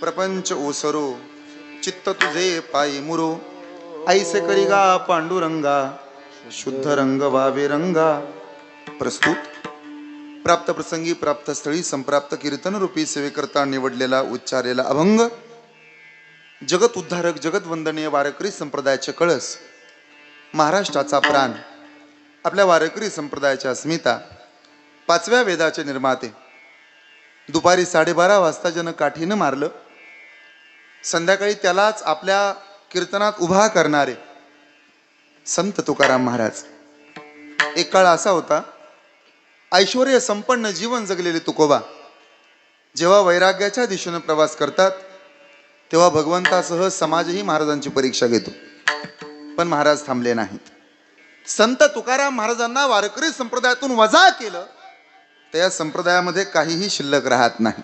प्रपंच ओसरो चित्त तुझे पायी मुरो ऐसे करिगा पांडुरंगा शुद्ध रंग वावे रंगा. प्रस्तुत प्राप्त प्रसंगी प्राप्त स्थळी संप्राप्त कीर्तन रूपी सेवेकरता निवडलेला उच्चारलेला अभंग जगत उद्धारक जगत वंदनीय वारकरी संप्रदायाचे कळस, महाराष्ट्राचा प्राण, आपल्या वारकरी संप्रदायाच्या अस्मिता, पाचव्या वेदाचे निर्माते. दुपारी 12:30 वाजता ज्यानं काठीनं मारलं, संध्याकाळी त्यालाच आपल्या कीर्तनात उभा करणारे संत तुकाराम महाराज. एक काळ असा होता, ऐश्वर्य संपन्न जीवन जगलेले तुकोबा जेव्हा वैराग्याच्या दिशेने प्रवास करतात तेव्हा भगवंतासह समाजही महाराजांची परीक्षा घेतो. पण महाराज थांबले नाहीत. संत तुकाराम महाराजांना वारकरी संप्रदायातून वजा केलं तर या संप्रदायामध्ये काहीही शिल्लक राहत नाही.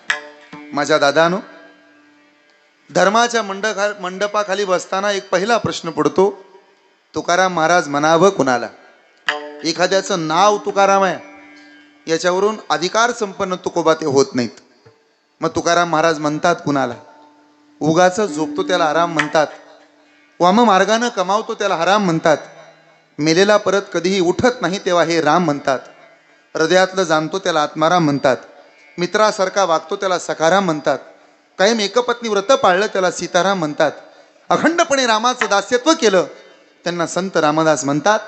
माझ्या दादानो, धर्माच्या मंडपाखाली बसताना एक पहिला प्रश्न पडतो, तुकाराम महाराज म्हणावं कुणाला? एखाद्याचं नाव तुकाराम आहे याच्यावरून अधिकार संपन्न तुकोबा ते होत नाहीत. मग तुकाराम महाराज म्हणतात कुणाला? उगाच झोपतो त्याला आराम म्हणतात, वाम मार्गानं कमावतो त्याला हराम म्हणतात, मेलेला परत कधीही उठत नाही तेव्हा हे राम म्हणतात, हृदयातलं जाणतो त्याला आत्माराम म्हणतात, मित्रासारखा वागतो त्याला सखाराम म्हणतात, कायम एकपत्नी व्रत पाळलं त्याला सीताराम म्हणतात, अखंडपणे रामाचं दास्यत्व केलं त्यांना संत रामदास म्हणतात.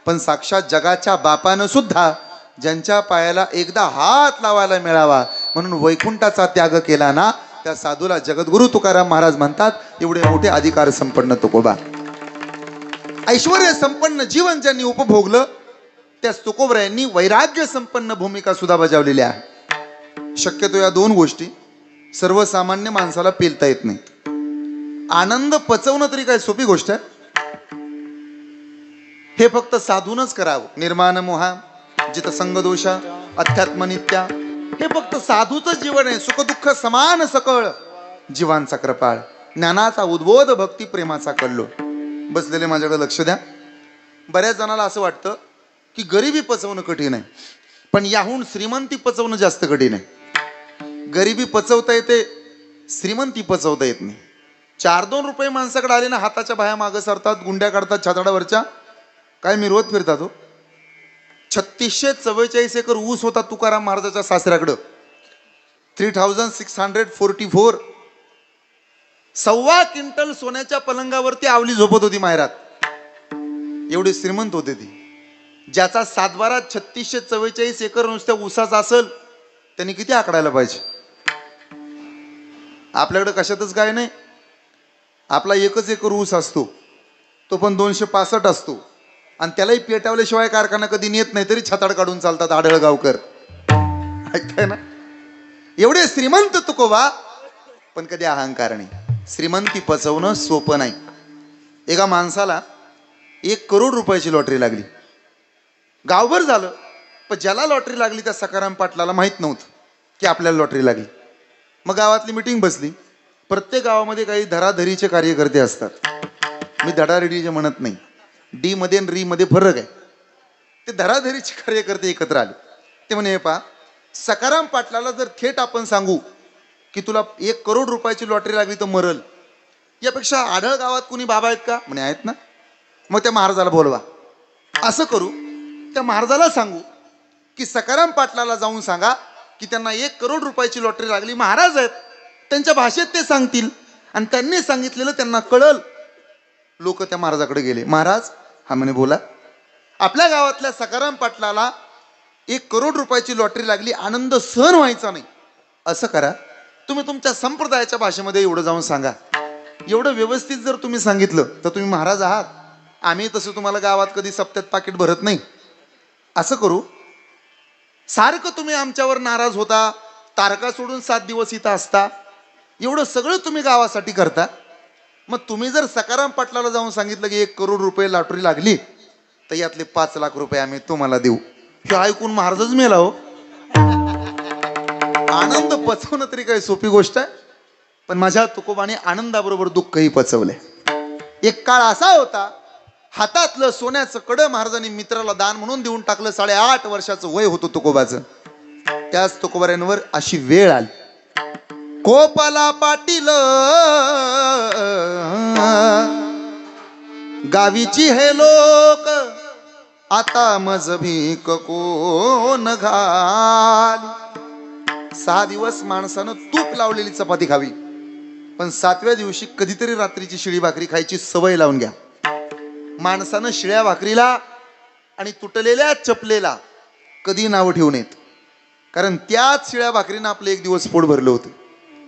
पण साक्षात जगाच्या बापानं सुद्धा ज्यांच्या पायाला एकदा हात लावायला मिळावा म्हणून वैकुंठाचा त्याग केला ना, त्या साधूला जगद्गुरु तुकाराम महाराज म्हणतात. एवढे मोठे अधिकार संपन्न तुकोबा, ऐश्वर्य संपन्न जीवन ज्यांनी उपभोगलं त्या तुकोबरायांनी वैराग्य संपन्न भूमिका सुद्धा बजावलेल्या आहे. शक्यतो या दोन गोष्टी सर्वसामान्य माणसाला पेलता येत नाहीत. आनंद पचवणं तरी काय सोपी गोष्ट आहे? हे फक्त साधूनच करावं. निर्माण मोहा जित संग दोषा अध्यात्म नित्या, हे फक्त साधूचं जीवन आहे. सुख दुःख समान सकळ जीवांचा कृपाळ, ज्ञानाचा उद्बोध भक्ती प्रेमाचा कल्लो. बसलेले माझ्याकडे लक्ष द्या. बऱ्याच जणाला असं वाटतं की गरिबी पचवणं कठीण आहे, पण याहून श्रीमंती पचवणं जास्त कठीण आहे. गरिबी पचवता येते, श्रीमंती पचवता येत नाही. 4-2 रुपये माणसाकडे आले ना, हाताच्या बाह्या मागं सरतात, गुंड्या काढतात छाताडावरच्या, काय मिरवत फिरतात हो. 3644 एकर ऊस होता तुकाराम महाराजाच्या सासऱ्याकडं. 3644, 1.25 क्विंटल सोन्याच्या पलंगावरती आवली झोपत होती माहेरात. एवढे श्रीमंत होते ती. ज्याचा सातबारा 3644 एकर नुसत्या ऊसाचा असेल त्यांनी किती आकडायला पाहिजे? आपल्याकडे कशातच काय नाही. आपला 1 एकर ऊस असतो, तो पण 265 असतो, आणि त्यालाही पेटावल्याशिवाय कारखाना कधी नेत नाही तरी छताड काढून चालतात आढळगावकर. ऐकताय ना? एवढे श्रीमंत तुकोबा, पण कधी अहंकार नाही. श्रीमंती पचवणं सोपं नाही. एका माणसाला 1 करोड रुपयाची लॉटरी लागली. गावभर झालं, पण ज्याला लॉटरी लागली त्या सखाराम पाटलाला माहित नव्हतं की आपल्याला लॉटरी लागली. मग गावातली मिटिंग बसली. प्रत्येक गावामध्ये काही धराधरीचे कार्यकर्ते असतात. मी धडाधडीचे म्हणत नाही, डी मध्ये आणि री मध्ये फरक आहे. ते धराधरीचे कार्यकर्ते एकत्र आले. ते म्हणे, पा सखाराम पाटलाला जर थेट आपण सांगू की तुला 1 करोड रुपयाची लॉटरी लागली तर मरल, यापेक्षा आढळ गावात कुणी बाबा आहेत का? म्हणे आहेत ना. मग त्या महाराजाला बोलवा. असं करू, त्या महाराजाला सांगू की सखाराम पाटलाला जाऊन सांगा की त्यांना 1 करोड रुपयाची लॉटरी लागली. महाराज आहेत, त्यांच्या भाषेत ते सांगतील आणि त्यांनी सांगितलेलं त्यांना कळल. लोक त्या महाराजाकडे गेले. महाराज, हा म्हणे बोला. आपल्या गावातल्या सखाराम पाटलाला 1 करोड रुपयाची लॉटरी लागली, आनंद सहन व्हायचा नाही. असं करा, तुम्ही तुमच्या संप्रदायाच्या भाषेमध्ये एवढं जाऊन सांगा. एवढं व्यवस्थित जर तुम्ही सांगितलं तर तुम्ही महाराज आहात. आम्ही तसं तुम्हाला गावात कधी सप्त्यात पाकिट भरत नाही. असं करू, सारखं तुम्ही आमच्यावर नाराज होता, तारका सोडून 7 दिवस इथं असता, एवढं सगळं तुम्ही गावासाठी करता. मग तुम्ही जर सखाराम पाटलाला जाऊन सांगितलं की 1 करोड रुपये लॉटरी लागली तर यातले 5 लाख रुपये आम्ही तुम्हाला देऊ. हे ऐकून महाराजच मेला हो. आनंद पचवणं तरी काही सोपी गोष्ट आहे, पण माझ्या तुकोबाने आनंदाबरोबर दुःखही पचवले. एक काळ असा होता, हातातलं सोन्याचं कडं महाराजांनी मित्राला दान म्हणून देऊन टाकलं. 8.5 वर्षाचं वय होतं तुकोबाचं. त्याच तुकोबाऱ्यांवर अशी वेळ आली. कोपला पाटील गावीची हे लोक, आता मज भीक कोण घाल. 6 दिवस माणसानं तूप लावलेली चपाती खावी, पण 7व्या दिवशी कधीतरी रात्रीची शिळी भाकरी खायची सवय लावून घ्या. माणसानं शिळ्या भाकरीला आणि तुटलेल्या चपलेला कधी नाव ठेवू नयेत, कारण त्याच शिळ्या भाकरीनं आपलं एक दिवस पोट भरलं होतं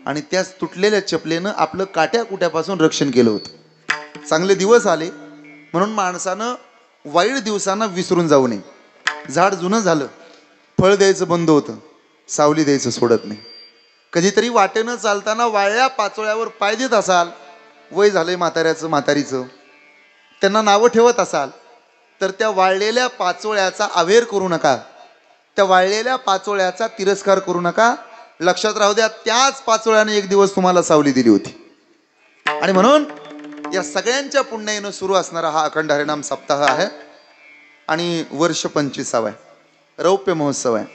आणि त्याच तुटलेल्या चपलेनं आपलं काट्या कुट्यापासून रक्षण केलं होतं. चांगले दिवस आले म्हणून माणसानं वाईट दिवसांना विसरून जाऊ नये. झाड जुनं झालं, फळ द्यायचं बंद होतं, सावली द्यायचं सोडत नाही. कधीतरी वाटेनं चालताना वाळल्या पाचोळ्यावर पाय देत असाल, वय झालंय म्हाताऱ्याचं म्हातारीचं, त्यांना नावं ठेवत असाल, तर त्या वाळलेल्या पाचोळ्याचा अवेर करू नका, त्या वाळलेल्या पाचोळ्याचा तिरस्कार करू नका. लक्षात राहू द्या, त्याच पाचोळ्याने एक दिवस तुम्हाला सावली दिली होती. आणि म्हणून या सगळ्यांच्या पुण्याईनं सुरू असणारा हा अखंड हरिनाम सप्ताह आहे आणि वर्ष 25वा आहे, रौप्य महोत्सव आहे.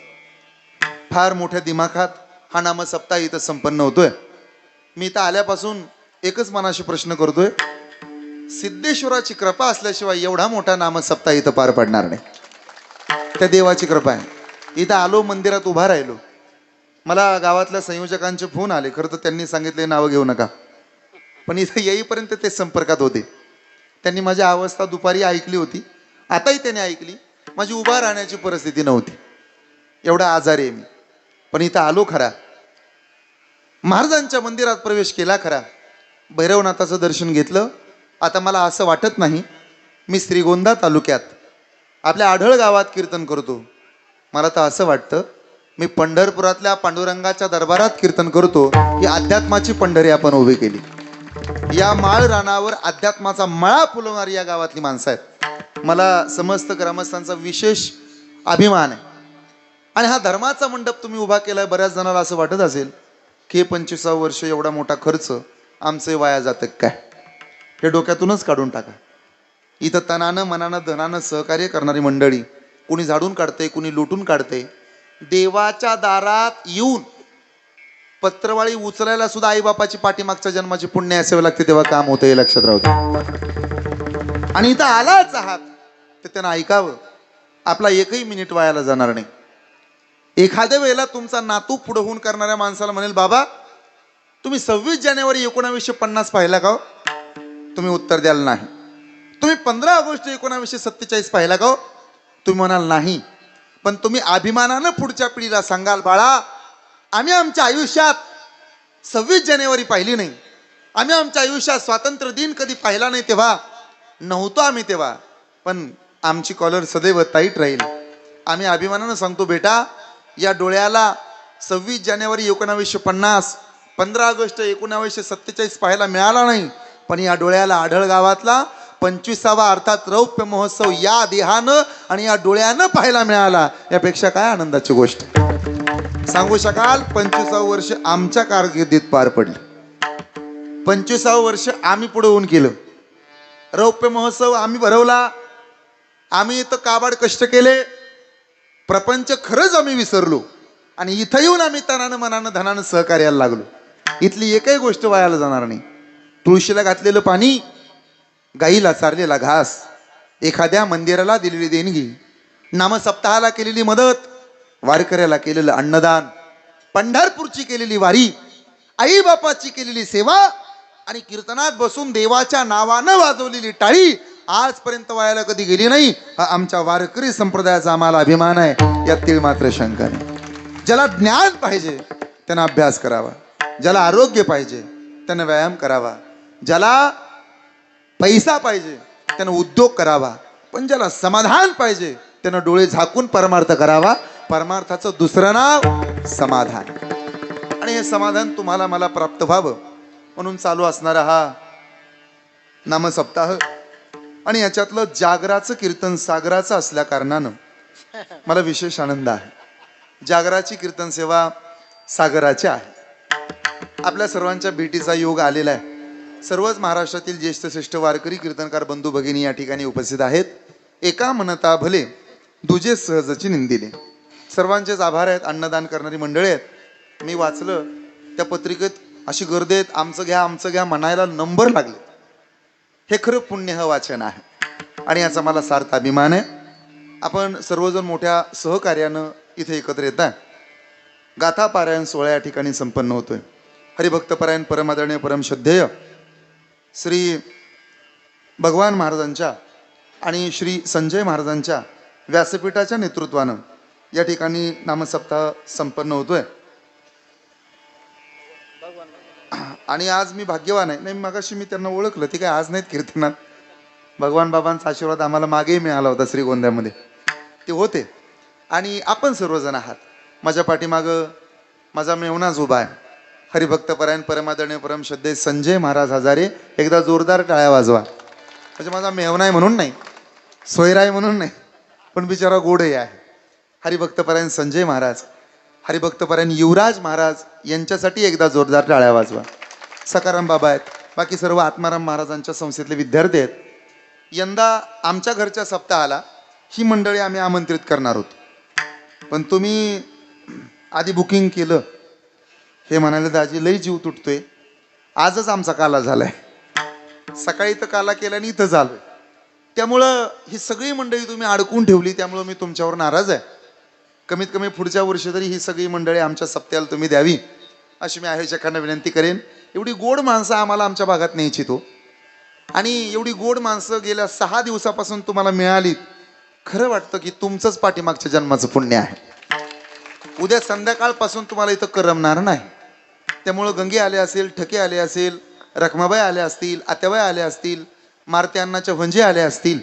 फार मोठ्या दिमाखात हा नाम सप्ताह इथं संपन्न होतोय. मी इथं आल्यापासून एकच मनाशी प्रश्न करतोय, सिद्धेश्वराची कृपा असल्याशिवाय एवढा मोठा नाम सप्ताह इथं पार पडणार नाही. त्या देवाची कृपा आहे. इथं आलो, मंदिरात उभा राहिलो, मला गावातल्या संयोजकांचे फोन आले. खरं तर त्यांनी सांगितले नावं घेऊ नका, पण इथं येईपर्यंत ते संपर्कात होते. त्यांनी माझी अवस्था दुपारी ऐकली होती, आताही त्याने ऐकली. माझी उभा राहण्याची परिस्थिती नव्हती, एवढा आजारी आहे मी. पण इथं आलो खरा, महाराजांच्या मंदिरात प्रवेश केला खरा, भैरवनाथाचं दर्शन घेतलं. आता मला असं वाटत नाही मी श्रीगोंदा तालुक्यात आपल्या आढळ गावात कीर्तन करतो. मला तर असं वाटतं मी पंढरपुरातल्या पांडुरंगाच्या दरबारात कीर्तन करतो. ही अध्यात्माची पंढरी आपण उभी केली. या माळ रानावर अध्यात्माचा मळा फुलवणारी या गावातली माणसं आहेत. मला समस्त ग्रामस्थांचा विशेष अभिमान आहे. आणि हा धर्माचा मंडप तुम्ही उभा केलाय. बऱ्याच जणांना असं वाटत असेल की 25 वर्ष एवढा मोठा खर्च आमचे वाया जातं काय. हे डोक्यातूनच काढून टाका. इथं तनानं मनानं धनानं सहकार्य करणारी मंडळी, कुणी झाडून काढते, कुणी लुटून काढते. देवाच्या दारात येऊन पत्रवाळी उचलायला सुद्धा आईबापाची पाठीमागच्या जन्माची पुण्य असावे लागते, तेव्हा काम होतं. हे लक्षात राहू द्या. आणि इथं आलाच आहात तर त्यांना ऐकावं. आपला एकही मिनिट वायाला जाणार नाही. एखाद्या वेळेला तुमचा नातू पुढे होऊन करणाऱ्या माणसाला म्हणेल, बाबा तुम्ही 26 जानेवारी 1950 पाहिला का? तुम्ही उत्तर द्याल नाही. तुम्ही 15 ऑगस्ट 1947 पाहिला का? तुम्ही म्हणाल नाही. पण तुम्ही अभिमानानं पुढच्या पिढीला सांगाल, बाळा आम्ही आमच्या आयुष्यात 26 जानेवारी पाहिली नाही, आम्ही आमच्या आयुष्यात स्वातंत्र्य दिन कधी पाहिला नाही, तेव्हा नव्हतो आम्ही तेव्हा, पण आमची कॉलर सदैव टाईट राहील. आम्ही अभिमानानं सांगतो, बेटा या डोळ्याला 26 जानेवारी 1950, 15 ऑगस्ट 1947 पाहायला मिळाला नाही, पण या डोळ्याला आढळ गावातला 25वा अर्थात रौप्य महोत्सव या देहानं आणि या डोळ्यानं पाहायला मिळाला. यापेक्षा काय आनंदाची गोष्ट सांगू शकाल? 25वे वर्ष आमच्या कारकिर्दीत पार पडलं. 25वे वर्ष आम्ही पुढे होऊन केलं. रौप्य महोत्सव आम्ही भरवला. आम्ही इथं काबाड कष्ट केले. प्रपंच खरंच आम्ही विसरलो आणि इथं येऊन आम्ही तनानं मनानं धनानं सहकार्याला लागलो. इथली एकही गोष्ट वायाला जाणार नाही. तुळशीला घातलेलं पाणी, गाईला चारलेला घास, एखाद्या मंदिराला दिलेली देणगी, नामसप्ताहाला केलेली मदत, वारकऱ्याला केलेलं अन्नदान, पंढरपूरची केलेली वारी, आई बापाची केलेली सेवा आणि कीर्तनात बसून देवाच्या नावानं वाजवलेली टाळी आजपर्यंत वायाला कधी गेली नाही. हा आमच्या वारकरी संप्रदायाचा आम्हाला अभिमान आहे. यात तीळ मात्र शंका नाही. ज्याला ज्ञान पाहिजे त्यानं अभ्यास करावा, ज्याला आरोग्य पाहिजे त्यानं व्यायाम करावा, ज्याला पैसा पाहिजे त्यानं उद्योग करावा, पण ज्याला समाधान पाहिजे त्यानं डोळे झाकून परमार्थ करावा. परमार्थाचं दुसरं नाव समाधान. आणि हे समाधान तुम्हाला मला प्राप्त व्हावं म्हणून चालू असणारा हा नामसप्ताह आणि याच्यातलं जागराचं कीर्तन सागराचं असल्या कारणानं मला विशेष आनंद आहे. जागराची कीर्तन सेवा सागराची आहे. आपल्या सर्वांच्या भेटीचा योग आलेला आहे. सर्वच महाराष्ट्रातील ज्येष्ठ श्रेष्ठ वारकरी कीर्तनकार बंधू भगिनी या ठिकाणी उपस्थित आहेत. एका म्हणता भले दुजे सहजची निंदिले. सर्वांचेच आभार आहेत. अन्नदान करणारी मंडळी आहेत. मी वाचलं त्या पत्रिकेत अशी गर्दी आहेत, आमचं घ्या म्हणायला नंबर लागले. हे खरं पुण्य वाचन आहे आणि याचा मला सार्थ अभिमान आहे. आपण सर्वजण मोठ्या सहकार्यानं इथे एकत्र येत आहे. गाथा पारायण सोहळा या ठिकाणी संपन्न होतोय. हरिभक्तपरायण परमादरणीय परमश्रद्धेय श्री भगवान महाराजांच्या आणि श्री संजय महाराजांच्या व्यासपीठाच्या नेतृत्वानं या ठिकाणी नामसप्ताह संपन्न होतोय. आणि आज मी भाग्यवान आहे. नाही, मगाशी मी त्यांना ओळखलं, ते काय आज नाहीत कीर्तनात. भगवान बाबांचा आशीर्वाद आम्हाला मागेही मिळाला होता श्रीगोंद्यामध्ये, ते होते. आणि आपण सर्वजण आहात. माझ्या पाठीमागं माझा मेवनाच उभा आहे. हरिभक्तपरायण परमादरणीय परमश्रद्धेय संजय महाराज हजारे. एकदा जोरदार टाळ्या वाजवा. म्हणजे माझा मेवना आहे म्हणून नाही, सोयराय म्हणून नाही, पण बिचारा गोडही आहे. हरिभक्तपरायण संजय महाराज, हरिभक्तपरायण युवराज महाराज यांच्यासाठी एकदा जोरदार टाळ्या वाजवा. सकाराम बाबा आहेत, बाकी सर्व आत्माराम महाराजांच्या संस्थेतले विद्यार्थी आहेत. यंदा आमच्या घरच्या सप्ताहाला ही मंडळी आम्ही आमंत्रित करणार होतो, पण तुम्ही आधी बुकिंग केलं. हे म्हणाले दाजी लई जीव तुटतोय. आजच आमचा काला झालाय. सकाळी तर काला केला आणि इथं झालोय. त्यामुळं ही सगळी मंडळी तुम्ही अडकून ठेवली, त्यामुळं मी तुमच्यावर नाराज आहे. कमीत कमी पुढच्या वर्षी तरी ही सगळी मंडळी आमच्या सप्त्याला तुम्ही द्यावी अशी मी आयोजकांना विनंती करेन. एवढी गोड माणसं आम्हाला आमच्या भागात न्यायची तो, आणि एवढी गोड माणसं गेल्या 6 दिवसापासून तुम्हाला मिळाली. खरं वाटतं की तुमचंच पाठीमागच्या जन्माचं पुण्य आहे. उद्या संध्याकाळपासून तुम्हाला इथं करमणार नाही. त्यामुळं गंगे आले असेल, ठके आले असेल, रखमाबाई आल्या असतील, आत्याबाई आल्या असतील, मारुती अण्णाच्या भंजे आल्या असतील,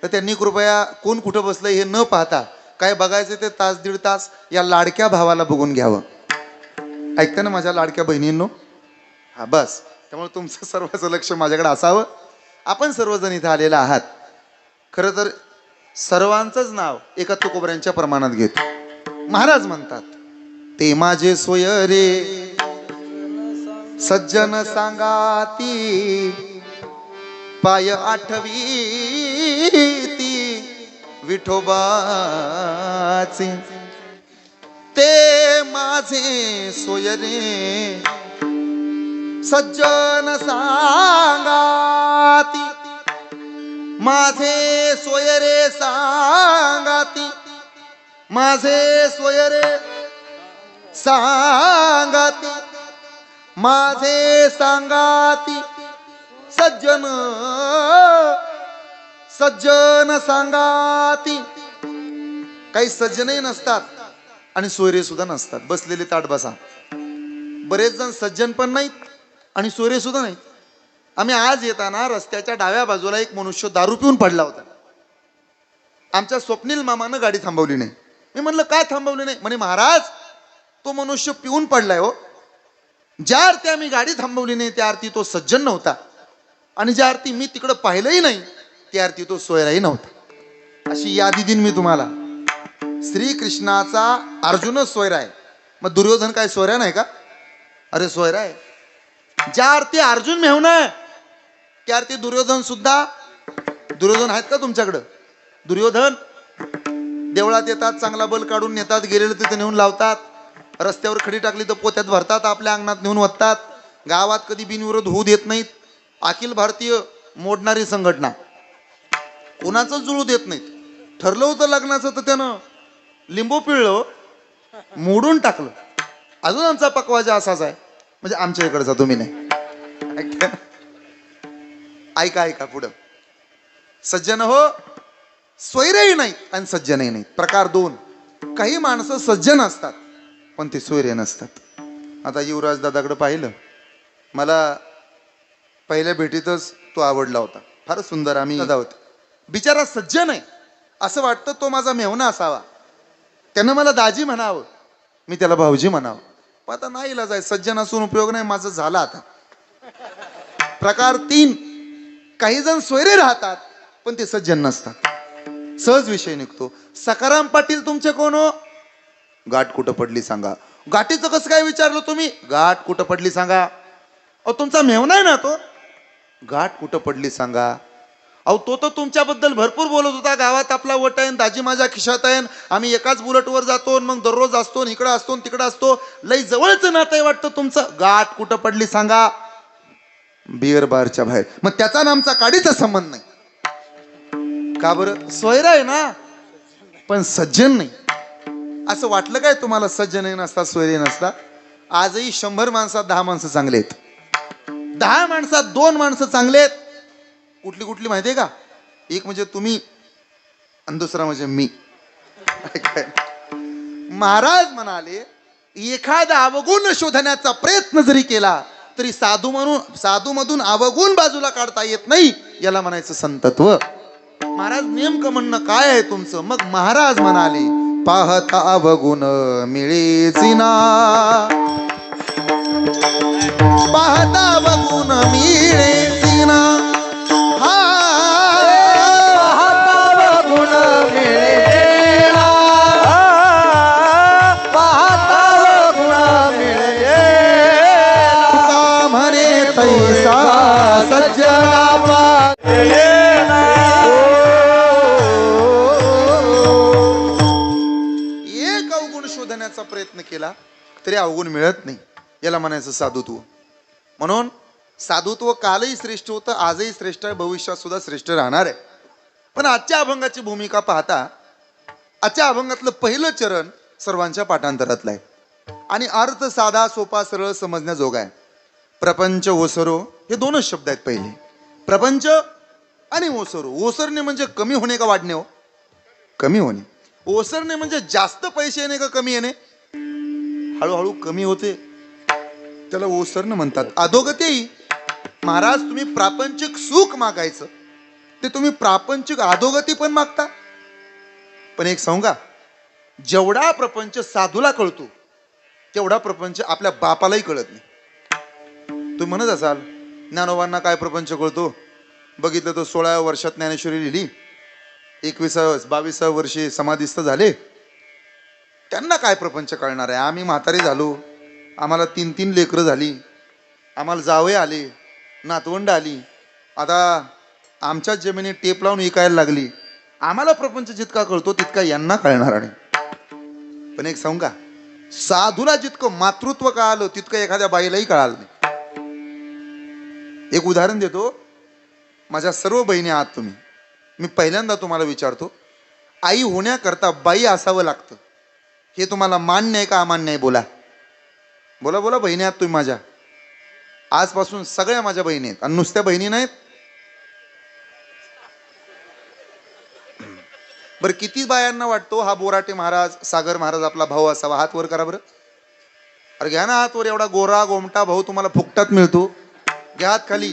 तर त्यांनी कृपया कोण कुठं बसलं हे न पाहता काय बघायचं ते तास दीड तास या लाडक्या भावाला बघून घ्यावं. ऐकता ना माझ्या लाडक्या बहिणींनो? हा बस. त्यामुळे तुमचं सर्वांचं लक्ष माझ्याकडे असावं. आपण सर्वजण इथं आलेला आहात. खरं तर सर्वांचंच नाव एका तुकोबऱ्यांच्या प्रमाणात घेतो. महाराज म्हणतात, ते माझे सोय रे सज्जन सांगाती, पाय आठवी ती विठोबाचे. ते माझे सोय रे सज्जन सांगाती, माझे सोय रे सांगाती, माझे सोय रे सांगाती, माझे सांगाती सज्जन, सज्जन सांगाती. काही सज्जनही नसतात आणि सोयरे सुद्धा नसतात. बसलेले ताट बसा. बरेच जण सज्जन पण नाहीत आणि सोयरे सुद्धा नाहीत. आम्ही आज येताना रस्त्याच्या डाव्या बाजूला एक मनुष्य दारू पिऊन पडला होता. आमच्या स्वप्नील मामानं गाडी थांबवली नाही. मी म्हणलं काय थांबवली नाही? म्हणे महाराज तो मनुष्य पिऊन पडलाय हो. ज्या अर्थी आम्ही गाडी थांबवली नाही त्या अर्थी तो सज्जन नव्हता, आणि ज्या अर्थी मी तिकडं पाहिलंही नाही त्या अर्थी तो सोयराही नव्हता. अशी यादी दिन मी तुम्हाला. श्रीकृष्णाचा अर्जुनच सोयरा आहे, मग दुर्योधन काय सोयरा नाही का? अरे सोयरा आहे. ज्या अर्थी अर्जुन मेहना आहे त्या अर्थी दुर्योधन सुद्धा. दुर्योधन आहेत का तुमच्याकडं? दुर्योधन देवळात येतात, चांगला बल काढून नेतात, गेलेलं तिथे नेऊन लावतात, रस्त्यावर खडी टाकली तर पोत्यात भरतात, आपल्या अंगणात नेऊन वतात, गावात कधी बिनविरोध होऊ देत नाहीत. अखिल भारतीय मोडणारी संघटना, कोणाचं जुळू देत नाहीत. ठरलं होतं लग्नाचं तर त्यानं लिंबू पिळलं, मोडून टाकलं. अजून आमचा पकवाजा असाच आहे. म्हणजे आमच्या इकडचा, तुम्ही नाही. ऐका ऐका पुढं. सज्जन हो, सोयरेही नाहीत आणि सज्जनही नाहीत. प्रकार 2. काही माणसं सज्जन असतात पण ते सोयरे नसतात. आता युवराज दादाकडे पाहिलं, मला पहिल्या भेटीतच तो आवडला होता. फार सुंदर आम्ही दादा होते. बिचारा सज्जन आहे, असं वाटतं तो माझा मेहना असावा. त्यानं मला दाजी म्हणावं, मी त्याला भाऊजी म्हणावं. पण आता नाही इलाज आहे, सज्जन असून उपयोग नाही. माझं झालं आता. प्रकार 3. काही जण सोयरे राहतात पण ते सज्जन नसतात. सहज विषय निघतो. सकाराम पाटील तुमचे कोण हो? गाठ कुठं पडली सांगा. गाठीचं कसं काय विचारलं तुम्ही? गाठ कुठं पडली सांगा. अहो तुमचा मेहना आहे ना तो. गाठ कुठं पडली सांगा. अहो तो तर तुमच्याबद्दल भरपूर बोलत होता, गावात आपला वट आहे, दाजी माझ्या खिशात आहे, आम्ही एकाच बुलेटवर जातो, मग दररोज असतो, इकडं असतो तिकडं असतो, लई जवळचं नातं आहे वाटतं तुमचं. गाठ कुठं पडली सांगा? बिअर बारच्या बाहेर. मग त्याचा आणि आमचा काडीचा संबंध नाही. का बरं? सोयरा आहे ना, पण सज्जन नाही. असं वाटलं काय तुम्हाला सज्जन नसतात, सोयरे नसतात? आजही 100 माणसात 10 माणसं चांगले आहेत, 10 माणसात 2 माणसं चांगले आहेत. कुठली कुठली माहिती आहे का? एक म्हणजे तुम्ही आणि दुसरा म्हणजे मी. महाराज म्हणाले, एखादा अवगुण शोधण्याचा प्रयत्न जरी केला तरी साधू मधून अवगुण बाजूला काढता येत नाही, याला म्हणायचं संतत्व. महाराज नेमकं म्हणणं काय आहे तुमचं? मग महाराज म्हणाले, पाहता अवगुण मिळेची ना, पाहता अवगुण मिळेची ना, एक अवगुण शोधण्याचा प्रयत्न केला तरी अवगुण मिळत नाही, याला म्हणायचं साधुत्व. म्हणून साधुत्व कालही श्रेष्ठ होतं, आजही श्रेष्ठ आहे, भविष्यात सुद्धा श्रेष्ठ राहणार आहे. पण आजच्या अभंगाची भूमिका पाहता, आजच्या अभंगातलं पहिलं चरण सर्वांच्या पाठांतरातलं आहे आणि अर्थ साधा सोपा सरळ समजण्याजोगा आहे. प्रपंच ओसरो हे 2च शब्द आहेत पहिले, प्रपंच आणि ओसरो. ओसरणे म्हणजे कमी होणे का वाढणे? हो, कमी होणे. ओसरणे म्हणजे जास्त पैसे येणे का कमी येणे? हळूहळू कमी होते, त्याला ओसरणं म्हणतात. अधोगती. महाराज तुम्ही प्रापंचिक सुख मागायचं, ते तुम्ही प्रापंचिक अधोगती पण मागता. पण एक सांगा, जेवढा प्रपंच साधूला कळतो तेवढा प्रपंच आपल्या बापालाही कळत नाही. तुम्ही म्हणत असाल, ज्ञानोबांना काय प्रपंच कळतो? बघितलं तर 16व्या वर्षात ज्ञानेश्वरी लिहिली, 22व्या वर्षी समाधिस्थ झाले, त्यांना काय प्रपंच कळणार आहे? आम्ही म्हातारे झालो, आम्हाला 3 लेकरं झाली, आम्हाला जावई आले, नातवंड आली, आता आमच्याच जमिनी टेप लावून विकायला लागली. आम्हाला प्रपंच जितका कळतो तितका यांना कळणार नाही. पण एक सांगू का, साधूला जितकं मातृत्व कळालं तितकं एखाद्या बाईलाही कळालं नाही. एक उदाहरण देतो. माझ्या सर्व बहिणी आहात तुम्ही, मी पहिल्यांदा तुम्हाला विचारतो, आई होण्याकरता बाई असावं लागतं, हे तुम्हाला मान्य आहे का अमान्य आहे? बोला बोला बोला. बहिणी आहात तुम्ही माझ्या, आजपासून सगळ्या माझ्या बहिणी आहेत आणि नुसत्या बहिणी नाहीत. बरं, किती बायांना वाटतो हा बोराटे महाराज, सागर महाराज आपला भाऊ असावा? हात वर करा बरं. अरे घ्या ना हात वर. एवढा गोरा गोमटा भाऊ तुम्हाला फुकटात मिळतो, घ्या हात खाली.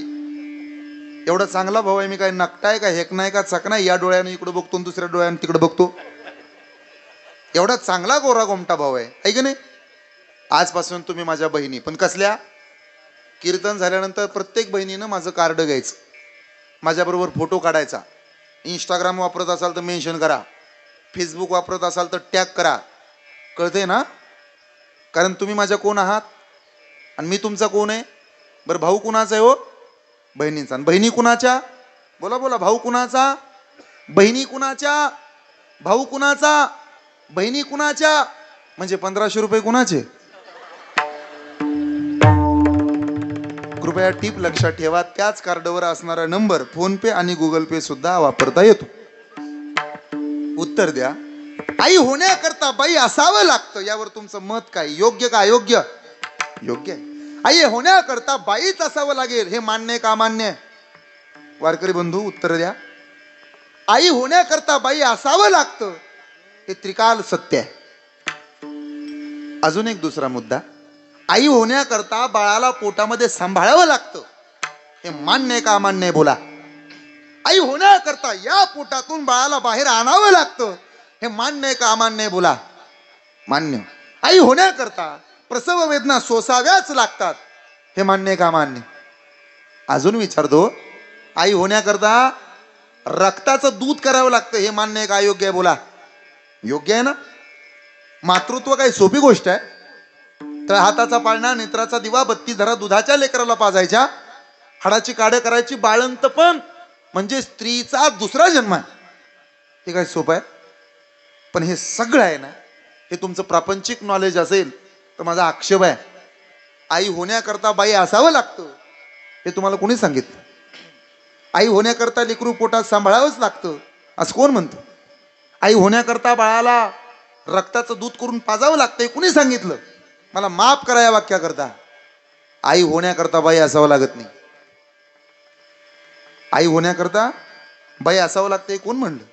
एवढा चांगला भाऊ आहे मी, काय नकटाय का, हेकनाय का, चकनाय? या डोळ्याने इकडे बघतो, दुसऱ्या डोळ्याने तिकडे बघतो. एवढा चांगला गोरा गोमटा भाऊ आहे की नाही? आजपासून तुम्ही माझ्या बहिणी. पण कसल्या? कीर्तन झाल्यानंतर प्रत्येक बहिणीनं माझं कार्ड घ्यायचं, माझ्याबरोबर फोटो काढायचा. इंस्टाग्राम वापरत असाल तर मेन्शन करा, फेसबुक वापरत असाल तर टॅग करा. कळते ना? कारण तुम्ही माझ्या कोण आहात आणि मी तुमचा कोण आहे. बरं, भाऊ कुणाचा आहे? हो, बहिणींचा. बहिणी कुणाच्या? बोला बोला. भाऊ कुणाचा? बहिणी कुणाच्या? भाऊ कुणाचा? बहिणी कुणाच्या? म्हणजे 1500 रुपये कुणाचे? कृपया टीप लक्षात ठेवा, त्याच कार्डवर असणारा नंबर फोन पे आणि गुगल पे सुद्धा वापरता येतो. उत्तर द्या. आई होण्याकरता बाई असावं लागतं, यावर तुमचं मत काय? योग्य का अयोग्य? योग्य आहे. आई होण्याकरता बाईच असावं लागेल, हे मान्य का अमान्य? वारकरी बंधू उत्तर द्या. आई होण्याकरता बाई असावं लागतं, हे त्रिकाल सत्य आहे. अजून एक दुसरा मुद्दा, आई होण्याकरता बाळाला पोटामध्ये सांभाळावं लागतं, हे मान्य का अमान्य? बोला. आई होण्याकरता या पोटातून बाळाला बाहेर आणावं लागतं, हे मान्य का अमान्य? बोला. मान्य. आई होण्याकरता प्रसव वेदना सोसाव्याच लागतात, हे मान्य का अमान्य? अजून विचारतो, आई होण्याकरता रक्ताचं दूध करावं लागतं, हे मान्य का अयोग्य आहे? बोला. योग्य आहे ना? मातृत्व काही सोपी गोष्ट आहे? तर हाताचा पाळणा, नेत्राचा दिवा, बत्ती धरा, दुधाच्या लेकराला पाजायच्या, हाडाची काढ करायची, बाळंत पण म्हणजे स्त्रीचा दुसरा जन्म आहे. हे काय सोपं आहे? पण हे सगळं आहे ना, हे तुमचं प्रापंचिक नॉलेज असेल तर माझा आक्षेप आहे. आई होण्याकरता बाई असावं लागतं हे तुम्हाला कोणी सांगितलं? आई होण्याकरता लेकरू पोटात सांभाळावंच लागतं असं कोण म्हणतं? आई होण्याकरता बाळाला रक्ताचं दूध करून पाजावं लागतं हे कुणी सांगितलं? मला माफ करा या वाक्याकरता. आई होण्याकरता बाई असावं लागत नाही. आई होण्याकरता बाई असावं लागतं हे कोण म्हणलं?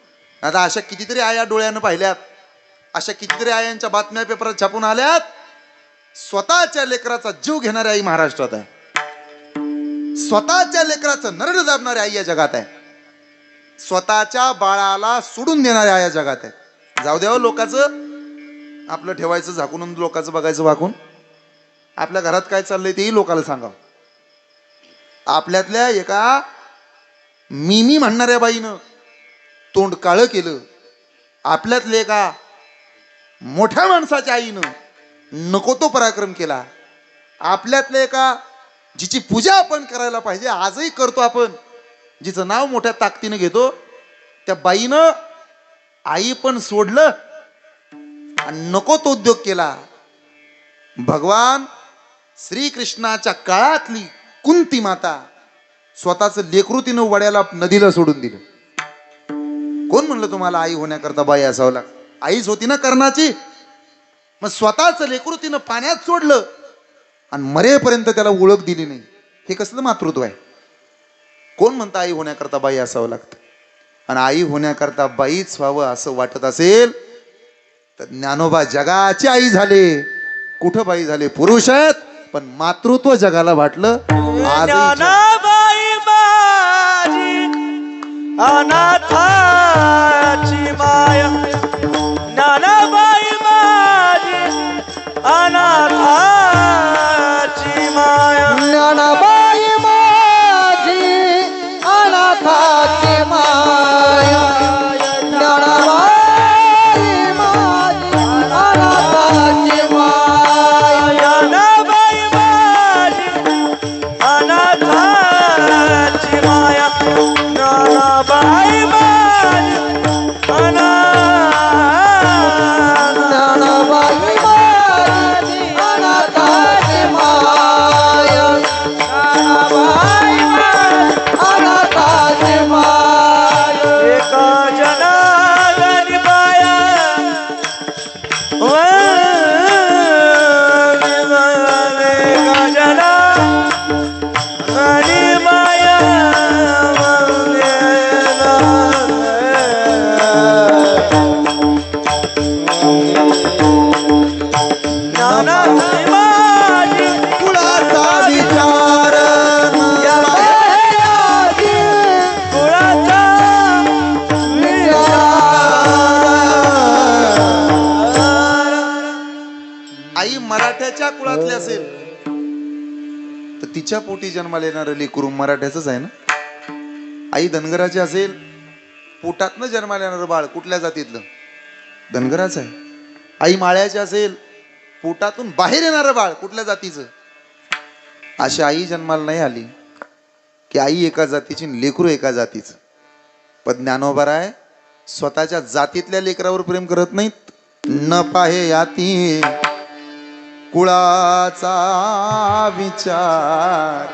आता अशा कितीतरी आया डोळ्यानं पाहिल्यात, अशा कितीतरी आयांच्या बातम्या पेपरात छापून आल्यात. स्वतःच्या लेकराचा जीव घेणारी आई महाराष्ट्रात आहे. स्वतःच्या लेकराचं नरड दाबणारी आई या जगात आहे. स्वतःच्या बाळाला सोडून देणाऱ्या आई या जगात आहे. जाऊ द्यावं लोकांचं आपलं ठेवायचं झाकून, लोकांचं बघायचं वाकून. आपल्या घरात काय चाललंय तेही लोकांना सांगावं. आपल्यातल्या एका मिमी म्हणणाऱ्या बाईनं तोंड काळं केलं. आपल्यातल्या एका मोठ्या माणसाच्या आईनं नको तो पराक्रम केला. आपल्यातल्या एका जिची पूजा आपण करायला पाहिजे आजही करतो आपण, जिचं नाव मोठ्या ताकदीनं घेतो, त्या बाईनं आई पण सोडलं आणि नको तो उद्योग केला. भगवान श्रीकृष्णाच्या काळातली कुंती माता स्वतःच लेकरू तिनं वड्याला नदीला सोडून दिलं. कोण म्हणलं तुम्हाला आई होण्याकरता बाई असावं लागतं? आईच होती ना कर्णाची. मग स्वतःच लेकरू तिनं पाण्यात सोडलं आणि मरेपर्यंत त्याला ओळख दिली नाही. हे कसलं मातृत्व आहे? कोण म्हणतं आई होण्याकरता बाई असावं लागतं? आणि आई होण्याकरता बाईच व्हावं असं वाटत असेल तर ज्ञानोबा जगाची आई झाले. कुठं बाई झाले? पुरुष आहेत, पण मातृत्व जगाला वाटलं. ज्ञानाबाई माझी अनाथाची माया, ज्ञानाबाई माझी अनाथाची माया, ज्ञानाबाई माझी अनाथाची माया, ज्ञानाबाई माझी अनाथाची माया, ज्ञानाबाई माझी अनाथाची माया, ज्ञानाबाई माझी ज्ञानाबाई माझी अनाथाची माया, ज्ञानाबाई माझी अनाथाची माया. एका जनार्दनी बाया एका जनार्दनी बाया ज्ञानाबाई माझी कुळाचा विचार या बायाची कुळाचा आई मराठ्याच्या कुळातली असेल तर तिच्या पोटी जन्माला येणारं लेकरू मराठ्याचंच आहे ना. आई धनगराची असेल, पोटातनं जन्माला येणारं बाळ कुठल्या जातीतलं? धनगराचं आहे. आई माळ्याची असेल, पोटातून बाहेर येणारं बाळ कुठल्या जातीचं? अशी आई जन्माला नाही आली की आई एका जातीची लेकरू एका जातीचं. पण ज्ञानोबाराय स्वतःच्या जातीतल्या लेकरावर प्रेम करत नाहीत. न पाहे याती कुळाचा विचार.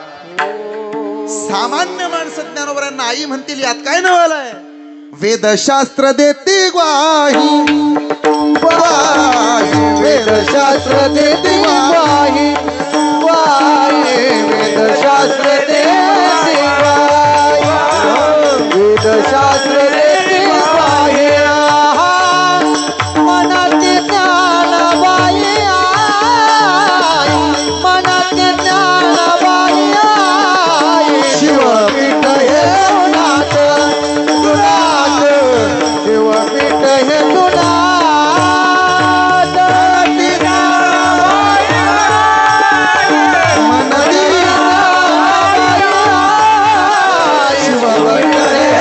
सामान्य माणसं ज्ञानोबरांना आई म्हणतील यात काय नवलाय? वेदशास्त्र देते ग्वाही, वेदशास्त्र देते ग्वाही, ग्वाही वेदशास्त्र देते ग्वाही, वेदशास्त्र देते ग्वाही. मनाची ज्ञानाबाई आई, मनाची ज्ञानाबाई आई. शिवपीठ हे उन्हात तुलात, शिवपीठ हे तुलात. ज्ञानाबाई आई, मनाची ज्ञानाबाई आई. शिवपीठ हे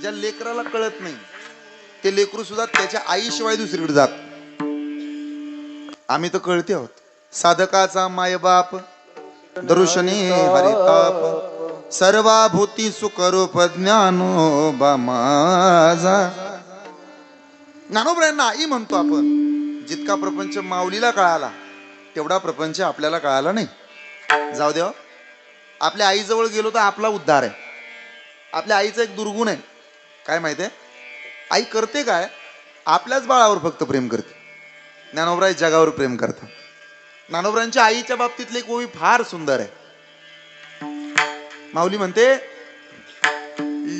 ज्या लेकराला कळत नाही ते लेकरू सुद्धा त्याच्या आईशिवाय दुसरीकडे जात. आम्ही तर कळते आहोत. साधकाचा मायबाप दर्शने हरिताप सर्वाभूती सुखरूप ज्ञानोबा माझा. ज्ञानोबरायांना आई म्हणतो आपण. जितका प्रपंच माऊलीला कळाला तेवढा प्रपंच आपल्याला कळाला नाही. जाऊ द्या, आपल्या आईजवळ गेलो तर आपला उद्धार आहे. आपल्या आईचा एक दुर्गुण आहे, काय माहिती आहे? आई करते काय? आपल्याच बाळावर फक्त प्रेम करते. ज्ञानोबराय जगावर प्रेम करतात. ज्ञानोबरांच्या आईच्या बाबतीतली एक ओवी फार सुंदर आहे. माऊली म्हणते,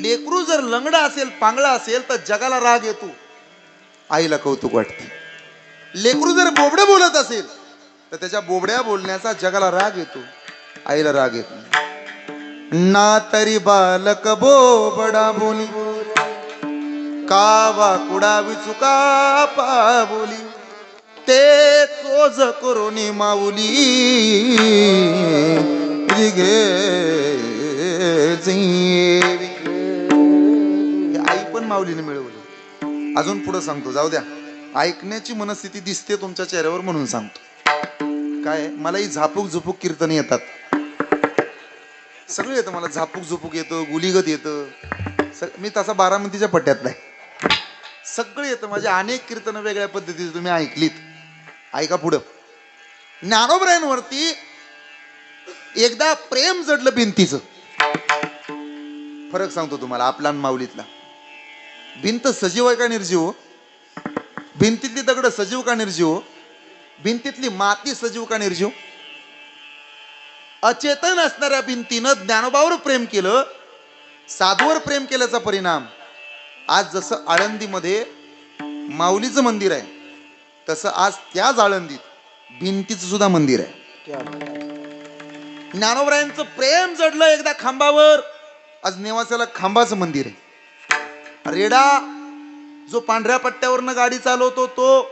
लेकरू जर लंगडा असेल, पांगळा असेल तर जगाला राग येतो, आईला कौतुक वाटते. लेकरू जर बोबडं बोलत असेल तर त्याच्या बोबड्या बोलण्याचा जगाला राग येतो, आईला राग येत नाही. ना तरी बालक बोबडा बोली कावा कुडा विचुका पा बोली ते तोज करोनी माऊली घे. आई पण माऊलीने मिळवली. अजून पुढे सांगतो, जाऊ द्या. ऐकण्याची मनस्थिती दिसते तुमच्या चेहऱ्यावर म्हणून सांगतो. काय, मलाही झापूक झुपूक कीर्तन येतात, सगळं येतं मला. झापूक झुपूक येतं, गुलीगत येतं. मी तसा बारामतीच्या पट्ट्यात नाही, सगळं येतं. माझे अनेक कीर्तन वेगळ्या पद्धतीचे तुम्ही ऐकलीत. ऐका पुढं. ज्ञानोबरायांवरती एकदा प्रेम जडलं भिंतीचं. फरक सांगतो तुम्हाला आपला आणि माऊलीतला. भिंत सजीव आहे का निर्जीव? भिंतीतली दगड सजीव का निर्जीव? भिंतीतली माती सजीव का निर्जीव? अचेतन असणाऱ्या भिंतीनं ज्ञानोबावर प्रेम केलं, साधूवर प्रेम केल्याचा परिणाम आज जसं आळंदीमध्ये माऊलीचं मंदिर आहे तसं आज त्याच आळंदीत भिंतीचं सुद्धा मंदिर आहे. ज्ञानोबरायांचं प्रेम जडलं एकदा खांबावर, आज नेवासाला खांबाचं मंदिर आहे. रेडा जो पांढऱ्या पट्ट्यावरनं गाडी चालवतो तो,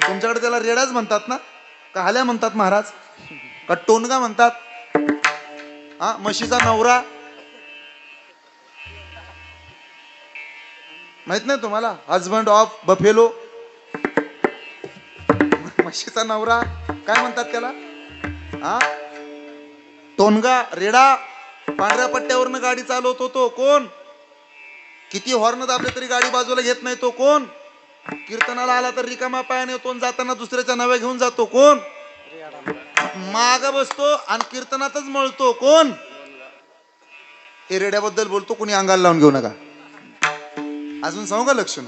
तुमच्याकडे त्याला रेडाच म्हणतात ना, का हाल्या म्हणतात महाराज, का टोनगा म्हणतात? हा, म्हशीचा नवरा माहित नाही तुम्हाला? हजबंड ऑफ बफेलो, म्हशीचा नवरा काय म्हणतात त्याला? हा, टोनगा, रेडा. पांढऱ्या पट्ट्यावरनं गाडी चालवतो तो कोण? किती हॉर्न दाबले तरी गाडी बाजूला घेत नाही तो कोण? कीर्तनाला आला तर रिकामा पायाने येतो, जाताना दुसऱ्याच्या नव्या घेऊन जातो कोण? माग बसतो आणि कीर्तनातच मळतो कोण? हे रेड्याबद्दल बोलतो, कोणी अंगाला लावून घेऊ नका. अजून सांगू का लक्षण?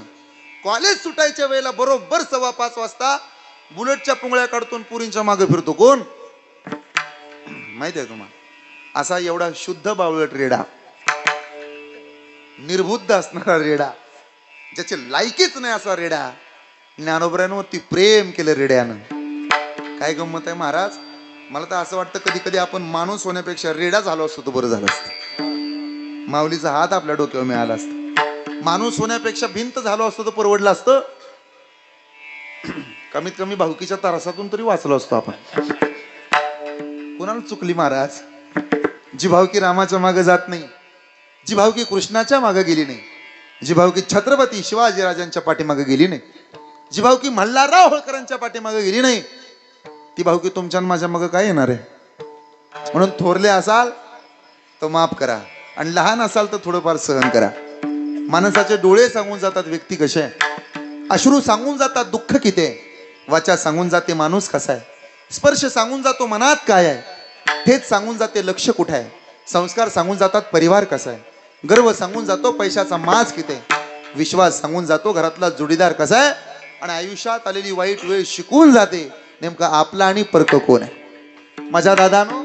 कॉलेज सुटायच्या वेळेला बरोबर 5:15 वाजता बुलेटच्या पुंगळ्या काढतो, पुरींच्या मागे फिरतो कोण? माहिती आहे तुम्हाला? असा एवढा शुद्ध बावळट रेडा, निर्बुद्ध असणारा रेडा, ज्याची लायकीच नाही असा रेडा, ज्ञानोबरायांवरती प्रेम केलं रेड्यानं. काय गंमत आहे महाराज. मला तर असं वाटतं कधी कधी आपण माणूस होण्यापेक्षा रेडा झालो असतो तर बरं झालं असतं. माऊलीचा हात आपल्या डोक्यावर मिळाला असता. माणूस होण्यापेक्षा भिंत झालो असतो तर परवडलं असतं. कमीत कमी भावकीच्या त्रासातून तरी वाचलो असतो आपण. कोणाला चुकली महाराज? जी भावकी रामाच्या मागे जात नाही, जी भावकी कृष्णाच्या मागे गेली नाही, जी भावकी छत्रपती शिवाजीराजांच्या पाठीमागे गेली नाही, जी भावकी मल्हारराव होळकरांच्या पाठीमागे गेली नाही, ती भावकी तुमच्या माझ्या मागे काय येणार आहे? म्हणून थोरले असाल तर माफ करा आणि लहान असाल तर थोडंफार सहन करा. माणसाचे डोळे सांगून जातात व्यक्ती कशी आहे, अश्रू सांगून जातात दुःख किती आहे, वाचा सांगून जाते माणूस कसा आहे, स्पर्श सांगून जातो मनात काय आहे, तेच सांगून जाते लक्ष कुठे आहे, संस्कार सांगून जातात परिवार कसा आहे, गर्व सांगून जातो पैशाचा माज किती आहे, विश्वास सांगून जातो घरातला जोडीदार कसा आहे, आणि आयुष्यात आलेली वाईट वेळ शिकवून जाते नेमका आपला आणि परक कोण आहे. माझ्या दादानो,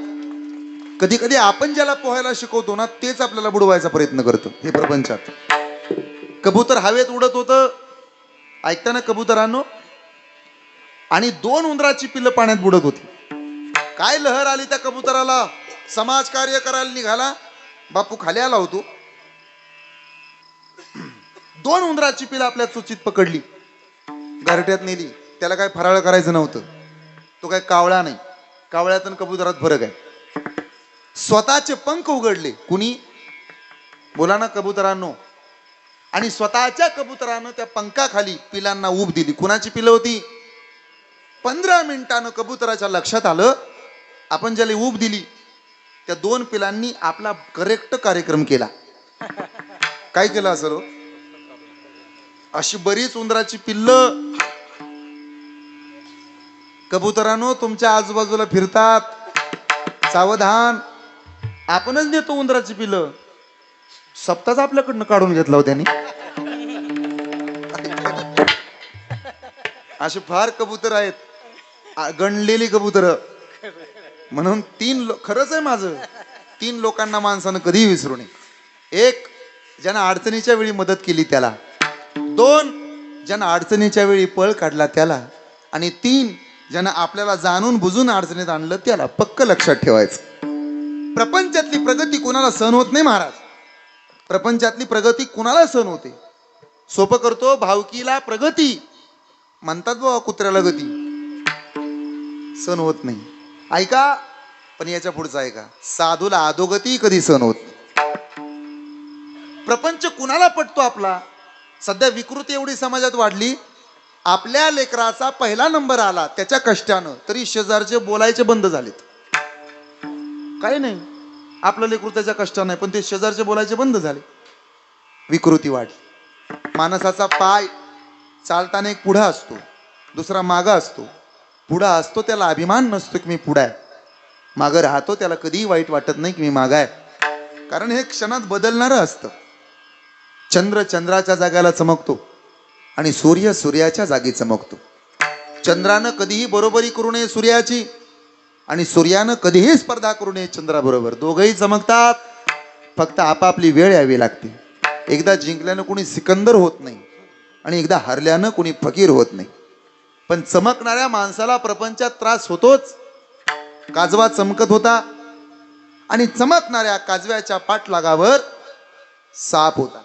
कधी कधी आपण ज्याला पोहायला शिकवतो ना तेच आपल्याला बुडवायचा प्रयत्न करतो. हे प्रपंचात कबूतर हवेत उडत होतं, ऐकताना कबुतरांनो, आणि 2 उंदराची पिल्लं पाण्यात बुडत होती. काय लहर आली त्या कबुतराला, समाज कार्य करायला निघाला, बापू खाली आला होतो. 2 उंदराची पिल्लं आपल्या चुचीत पकडली, गारट्यात नेली. त्याला काय फराळ करायचं नव्हतं, तो काय कावळा नाही. कावळ्यात आणि कबुतरात फरक आहे. स्वतःचे पंख उघडले कुणी, बोला ना कबुतरांनो, आणि स्वतःच्या कबुतरानं त्या पंखाखाली पिलांना ऊब दिली. कुणाची पिलं होती? 15 मिनिटानं कबुतराच्या लक्षात आलं आपण ज्याला ऊब दिली त्या 2 पिलांनी आपला करेक्ट कार्यक्रम केला. काय केलं असं रो? अशी बरीच उंदराची पिल्ल कबुतरानो तुमच्या आजूबाजूला फिरतात, सावधान. आपणच देतो उंदराची पिल्ल, सप्ताच आपल्याकडनं काढून घेतला होता त्यांनी. असे फार कबूतर आहेत, गणलेली कबूतर. म्हणून खरंच आहे माझं, 3 लोकांना माणसानं कधीही विसरू नये. 1 ज्यांना अडचणीच्या वेळी मदत केली त्याला, 2 ज्यांना अडचणीच्या वेळी पळ काढला त्याला, आणि 3 ज्यांना आपल्याला जाणून बुजून अडचणीत आणलं त्याला. पक्क लक्षात ठेवायचं. प्रपंचातली प्रगती कुणाला सहन होत नाही महाराज. प्रपंचातली प्रगती कुणाला सहन होते? सोपं करतो, भावकीला प्रगती म्हणतात बाबा, कुत्र्याला गती सहन होत नाही. ऐका, पण याच्या पुढचं ऐका, साधूला अधोगती कधी सहन होत नाही. प्रपंच कुणाला पटतो आपला? सध्या विकृती एवढी समाजात वाढली, आपल्या लेकराचा पहिला नंबर आला त्याच्या कष्टानं तरी शेजारचे बोलायचे बंद झालेत. काही नाही, आपलं लेकरू त्याच्या कष्टानं नाही, पण ते शेजारचे बोलायचे बंद झाले. विकृती वाढली. माणसाचा पाय चालताना एक पुढा असतो, दुसरा मागा असतो. पुढा असतो त्याला अभिमान नसतो की मी पुढा आहे, मागं राहतो त्याला कधीही वाईट वाटत नाही की मी मागा आहे. कारण हे क्षणात बदलणारं असतं. चंद्र चंद्राच्या जागेला चमकतो आणि सूर्य सूर्याच्या जागी चमकतो. चंद्रानं कधीही बरोबरी करू नये सूर्याची, आणि सूर्यानं कधीही स्पर्धा करू नये चंद्राबरोबर. दोघंही चमकतात, फक्त आपापली वेळ यावी लागते. एकदा जिंकल्यानं कोणी सिकंदर होत नाही आणि एकदा हरल्यानं कोणी फकीर होत नाही. पण चमकणाऱ्या माणसाला प्रपंचात त्रास होतोच. काजवा चमकत होता आणि चमकणाऱ्या काजव्याच्या पाठलागावर साप होता.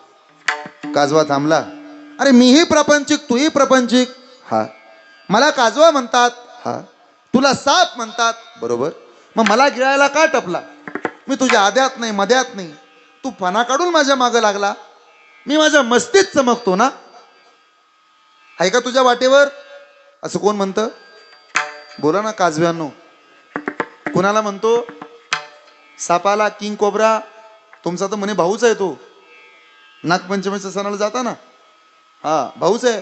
काजवा थांबला. अरे मीही प्रपंचिक, तूही प्रपंचिक. हा. मला काजवा म्हणतात, हा. तुला साप म्हणतात, बरोबर. मग मला गिळायला का टपला? मी तुझ्या आद्यात नाही मध्यात नाही, तू फणा काढून माझ्या मागं लागला. मी माझ्या मस्तीत चमकतो ना. आहे का तुझ्या वाटेवर? असं कोण म्हणतं? बोला ना काजव्यांनो. कुणाला म्हणतो? सापाला, किंग कोबरा. तुमचा तर म्हणे भाऊच आहे तो. नागपंचमीच्या सणाला जाता ना, हा भाऊच आहे.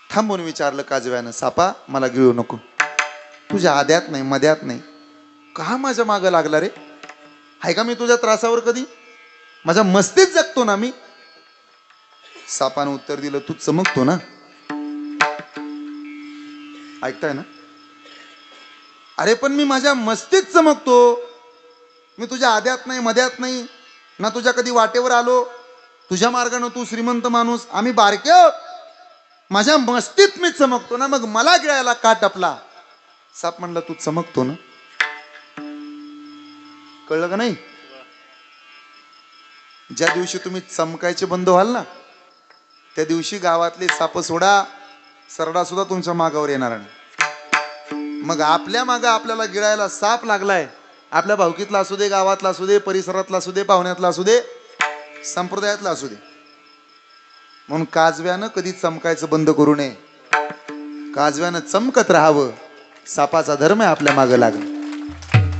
थांबून विचारलं काजव्यानं, सापा मला गिळू नको, तुझ्या आद्यात नाही मध्यात नाही, का माझ्या मागं लागला रे? आहे का मी तुझ्या त्रासावर कधी? माझ्या मस्तीत जगतो ना मी. सापानं उत्तर दिलं, तू चमकतो ना. ऐकताय ना? अरे पण मी माझ्या मस्तीत चमकतो, मी तुझ्या आद्यात नाही मध्यात नाही ना, तुझ्या कधी वाटेवर आलो. तुझ्या मार्गानं तू श्रीमंत माणूस, आम्ही बारक्या, माझ्या मस्तीत मी चमकतो ना, मग मला गिळायला का टपला? साप म्हणला, तू चमकतो ना. कळलं का नाही? ज्या दिवशी तुम्ही चमकायचे बंद व्हाल ना, त्या दिवशी गावातले साप सोडा, सरडा सुद्धा तुमच्या मागावर येणार नाही. मग आपल्या मागं आपल्याला गिळायला साप लागलाय, आपल्या भावकीतला असू दे, गावातला असू दे, परिसरातला असू दे, पाहुण्यातला असू दे, संप्रदायातला असू दे. म्हणून काजव्यानं कधी चमकायचं बंद करू नये. काजव्यानं चमकत राहावं. सापाचा धर्म आहे आपल्या मागं लागणं.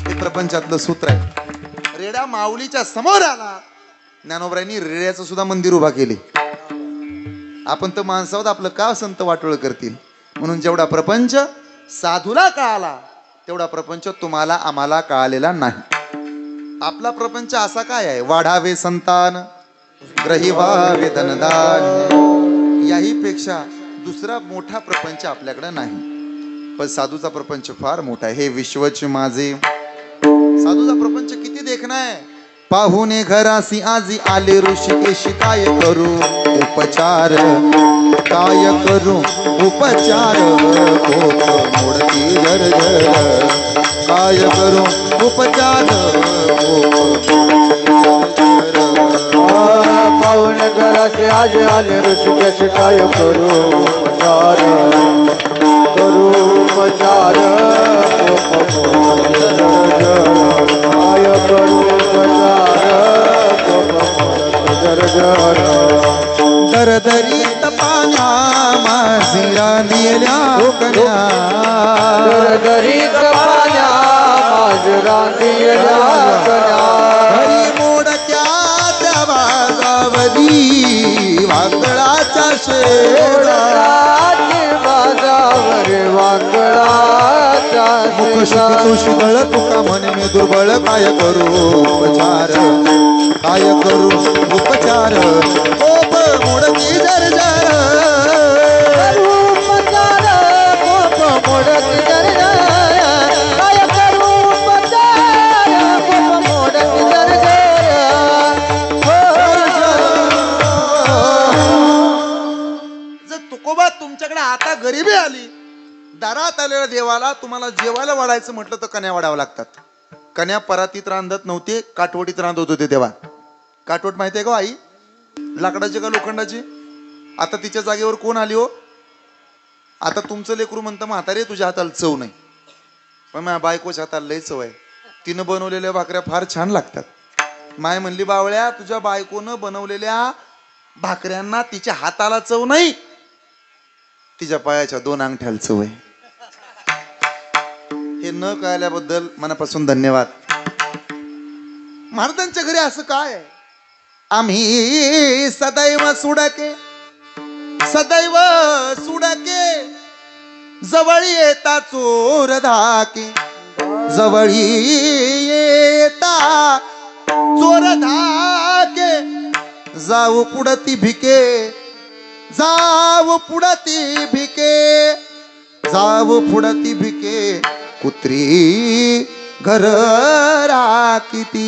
हे प्रपंचातलं सूत्र आहे. रेडा माऊलीच्या समोर आला, ज्ञानोबरायांनी रेड्याचं सुद्धा मंदिर उभा केले. आपण तर माणसावर आपलं का संत वाटोळ करतील. म्हणून जेवढा प्रपंच साधूला कळाला तेवढा प्रपंच तुम्हाला आम्हाला कळालेला नाही. आपला प्रपंच असा काय आहे? वाढावे संतान, ग्रही व्हावे धनदान. याही पेक्षा दुसरा मोठा प्रपंच आपल्याकडे नाही. पण साधूचा प्रपंच फार मोठा आहे. हे विश्वच माझे. साधूचा प्रपंच किती देखणा आहे. पाहुणे घरासी आजी आले ऋषिकेशी, काय करू उपचार, काय करू उपचार, कोप मोडती झरझर, काय करू उपचार, पाहुणे घराचे आज आले ऋषिकेश, काय करू उपचार, करू उपचार, काय करू उपचार, दरदरीत पाण्या माझी रांधियल्या कन्या दरदरी कपाल्या माझ रांधियल्या कन्या हरी मोडक्या त्या बाजावरी वाकळाच्या शेळा बाजावर वाकळाच्या मुख शुकी शीतळ तुका म्हणे मी दुर्बळ काय करू उपचार काय करू उपचार कोप मोडती जर्जर उपचार कोप मोडती जर्जर काय करू उपचार कोप मोडती जर तुकोबा तुमच्याकडे आता गरिबी आली दारात आलेल्या देवाला तुम्हाला जेवायला वाढायचं म्हटलं तर कन्या वाढावं लागतात कन्या परातीत रांधत नव्हते काठवटीत रांधत होते तेव्हा काठवट माहिती आहे का आई लाकडाची का लोखंडाची आता तिच्या जागेवर कोण आली हो आता तुमचं लेकरू म्हणतं म्हातारे तुझ्या हाताला चव नाही पण माझ्या बायकोच्या हाताला लय चव आहे तिनं बनवलेल्या भाकऱ्या फार छान लागतात माय म्हणली बावळ्या तुझ्या बायकोनं बनवलेल्या भाकऱ्यांना तिच्या हाताला चव नाही तिच्या पायाच्या 2 अंगठ्याला चव आहे हे न कळल्याबद्दल मनापासून धन्यवाद महाराजांच्या घरी असं काय आहे आम्ही सदैव सुडके जवळ येता चोर धाके जवळी येता चोर धाके जाऊ पुढती भिके जाऊ पुढती भिके कुत्री घर राखिती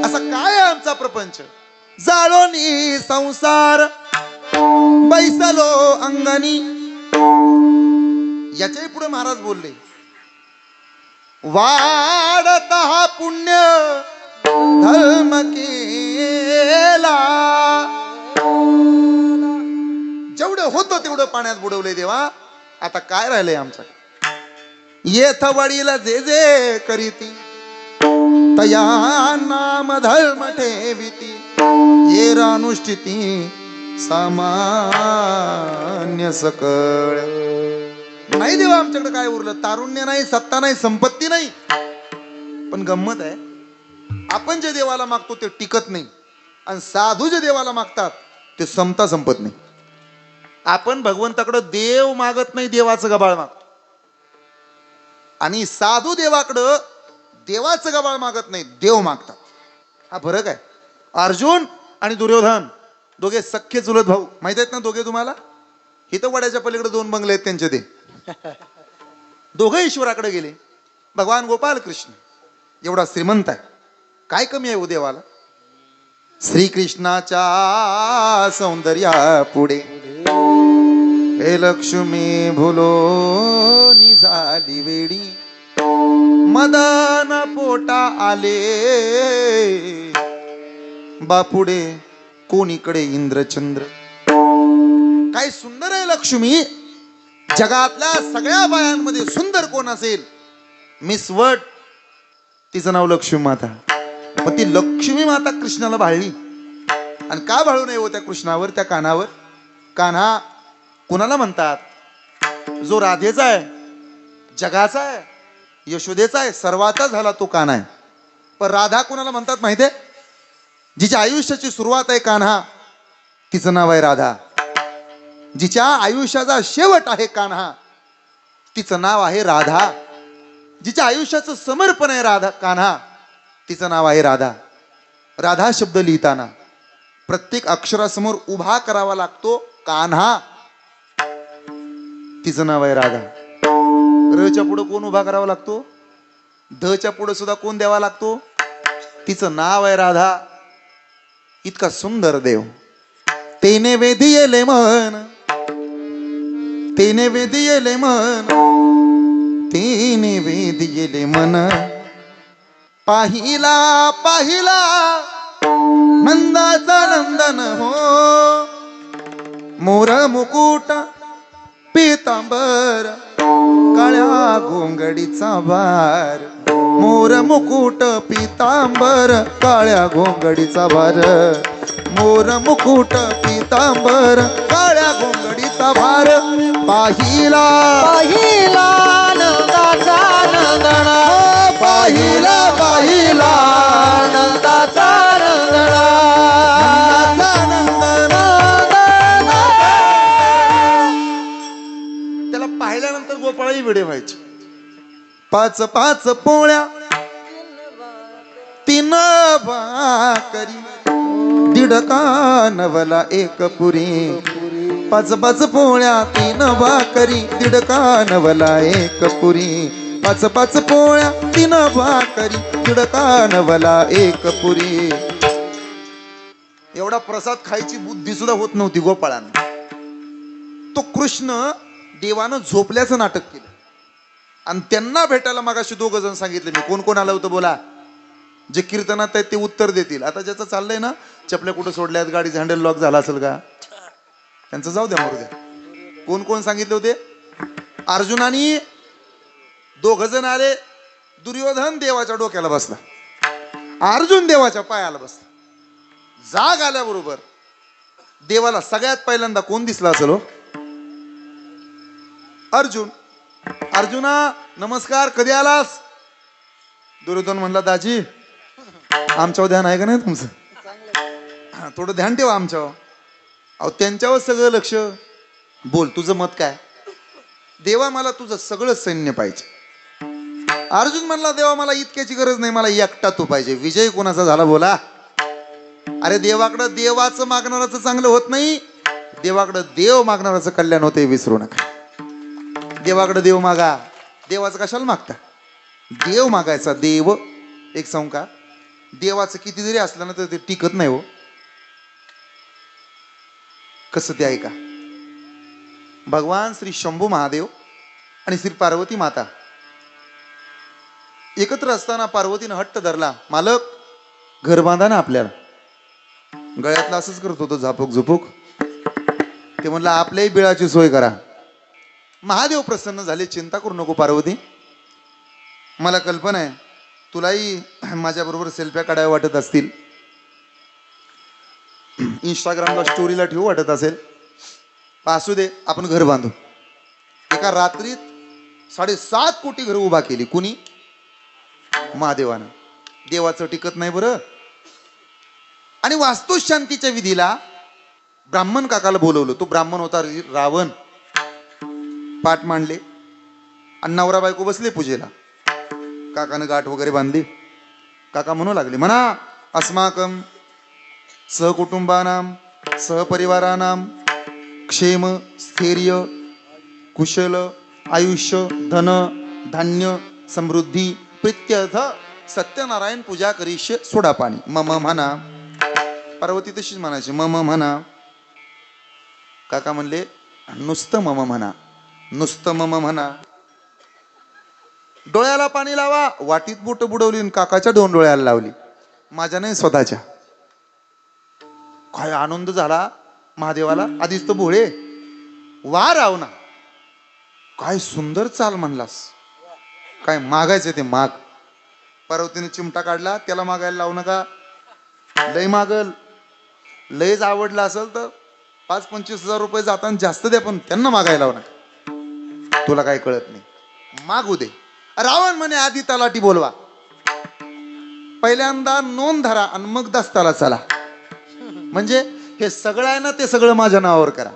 असा काय आमचा प्रपंच जाळोनी संसार बैसलो अंगणी याच्याही पुढे महाराज बोलले वाढत हा पुण्य धर्म केला जेवढं होतं तेवढं पाण्यात बुडवले देवा आता काय राहिलंय आमचं येथ वडील जे जे करीती तया नाम धर्म ठेविती ये अनुष्ठिती सामान्य सकळ नाही देवा आमच्याकडे काय उरलं तारुण्य नाही सत्ता नाही संपत्ती नाही पण गंमत आहे आपण जे देवाला मागतो ते टिकत नाही आणि साधू जे देवाला मागतात ते संपत नाही आपण भगवंताकडे देव मागत नाही देवाचं गबाळ मागतो आणि साधू देवाकडं देवाचं गबाळ मागत नाही देव मागतात हा फरक आहे अर्जुन आणि दुर्योधन दोघे सख्खे चुलत भाऊ माहित आहेत ना दोघे तुम्हाला इथं वड्याच्या पलीकडे 2 बंगले आहेत त्यांचे ते दोघे ईश्वराकडे गेले भगवान गोपाल कृष्ण एवढा श्रीमंत आहे काय कमी आहे देवाला श्रीकृष्णाच्या सौंदर्या पुढे हे लक्ष्मी भुलो झाली वेडी मदन पोटा आले बापुडे कोणीकडे इंद्रचंद्र काय सुंदर आहे लक्ष्मी जगातल्या सगळ्या बायांमध्ये सुंदर कोण असेल मिस वर्ल्ड तिचं नाव लक्ष्मी माता पण ती लक्ष्मी माता कृष्णाला भाळली आणि का भाळू नये हो त्या कृष्णावर त्या कान्हावर कान्हा कुणाला म्हणतात जो राधेचा आहे जगाचा आहे यशोदेचा आहे सर्वाचा झाला तो कान्हा आहे पण राधा कुणाला म्हणतात माहितीये जिच्या आयुष्याची सुरुवात आहे कान्हा तिचं नाव आहे राधा जिच्या आयुष्याचा शेवट आहे कान्हा तिचं नाव आहे राधा जिच्या आयुष्याचं समर्पण आहे राधा कान्हा तिचं नाव आहे राधा राधा शब्द लिहिताना प्रत्येक अक्षरासमोर उभा करावा लागतो कान्हा तिचं नाव आहे राधा रच्या पुढे कोण उभा करावा लागतो धच्या पुढे सुद्धा कोण द्यावा लागतो तिचं नाव आहे राधा इतका सुंदर देव तेने वेदियेले मन तेने वेदियेले मन तेने वेदियेले मन पाहिला पाहिला नंदाचा नंदन हो मोर मुकुट पीतांबर काळ्या घोंगडीचा भार मोर मुकुट पीतांबर काळ्या घोंगडीचा भार मोर मुकुट पितांबर काळ्या घोंगडीचा भार पाहिला पाहिला नंदाचा नंदणा पाहिला पाहिला नंदाचा नंदणा त्याला पाहिल्यानंतर गोपाळाही वेडे व्हायचे. पाच पाच पोळ्या तीन भाकरी दीड कानवला एक पुरी. पाच पाच पोळ्या तीन भाकरी दीड कानवला एक पुरी. पाच पाच पोळ्या तीन भाकरी दीड कानवला एक पुरी. एवढा प्रसाद खायची बुद्धी सुद्धा होत नव्हती गोपाळांना. तो कृष्ण देवानं झोपल्याचं नाटक केलं आणि त्यांना भेटायला मागाशी दोघ जण सांगितले. मी कोण कोण आलं होतं बोला. जे कीर्तनात आहेत ते उत्तर देतील. आता ज्याचं चाललंय ना चपल्या कुठं सोडल्यात गाडीचं हँडल लॉक झाला असेल का त्यांचं जाऊ द्या मरू द्या. कोण कोण सांगितले होते. अर्जुनानी दोघ जण आले. दुर्योधन देवाच्या डोक्याला बसला. अर्जुन देवाच्या पायाला बसला. जाग आल्याबरोबर देवाला सगळ्यात पहिल्यांदा कोण दिसला असेल हो. अर्जुन. अर्जुना नमस्कार कधी आलास. दुर्योधन म्हणला दाजी आमच्यावर ध्यान आहे का नाही तुमचं. थोडं ध्यान ठेवा आमच्यावर. अहो त्यांच्यावर सगळं लक्ष. बोल तुझं मत काय. देवा मला तुझं सगळं सैन्य पाहिजे. अर्जुन म्हणला देवा मला इतक्याची गरज नाही मला एकटा तू पाहिजे. विजय कोणाचा झाला बोला. अरे देवाकडं देवाचं मागणाराचं चांगलं होत नाही. देवाकडं देव मागणाराचं कल्याण होते विसरू नका. देवाकडे देव मागा. देवाचं कशाला मागता. देव मागायचा. देव एक सांगू का देवाचं किती जरी असलं ना तर ते टिकत नाही हो. कसं ते ऐका. भगवान श्री शंभू महादेव आणि श्री पार्वती माता एकत्र असताना पार्वतीनं हट्ट धरला मालक घर बांधा ना आपल्याला. गळ्यातलं असंच करत होतं झापूक झुपूक. ते म्हणलं आपल्याही बिळाची सोय करा. महादेव प्रसन्न झाले. चिंता करू नको पार्वती. मला कल्पना आहे तुलाही माझ्याबरोबर सेल्फ्या काढाव्या वाटत असतील. इंस्टाग्रामला स्टोरीला ठेवू वाटत असेल. असू दे आपण घर बांधू. एका रात्रीत 7.5 कोटी घर उभा केली. कुणी. महादेवानं. देवाचं टिकत नाही बरं. आणि वास्तुशांतीच्या विधीला ब्राह्मण काकाला बोलवलं. तो ब्राह्मण होता रावण. पाठ मांडले आणि नवरा बायको बसले पूजेला. काकानं गाठ वगैरे बांधली. काका म्हणू लागले म्हणा अस्माकं सहकुटुंबानां सहपरिवारानां क्षेम स्थैर्य कुशल आयुष्य धन धान्य समृद्धी प्रित्यर्थ सत्यनारायण पूजा करीष्य सोडा पाणी मम म्हणा. पार्वती तशीच म्हणायची मम म्हणा. काका म्हणले नुसतं मम म्हणा. नुसतं मम म्हणा. डोळ्याला पाणी लावा. वाटीत बोट बुडवली आणि काकाच्या 2 डोळ्याला लावली. माझ्या नाही स्वतःच्या. काय आनंद झाला महादेवाला. आधीच तो भोळे वा रावणा काय सुंदर चाल म्हणलास. काय मागायचं ते माग. पार्वतीने चिमटा काढला. त्याला मागायला लावू नका. लय मागल. लयच आवडला असेल तर 5-25 हजार रुपये जाताना जास्त द्या पण त्यांना मागायला लावू नका. तुला काय कळत नाही. मागू दे. रावण म्हणे आधी तलाठी बोलवा. पहिल्यांदा नोंद धरा आणि मग दस्ताला चला. म्हणजे हे सगळं आहे ना ते सगळं माझ्या नावावर करा.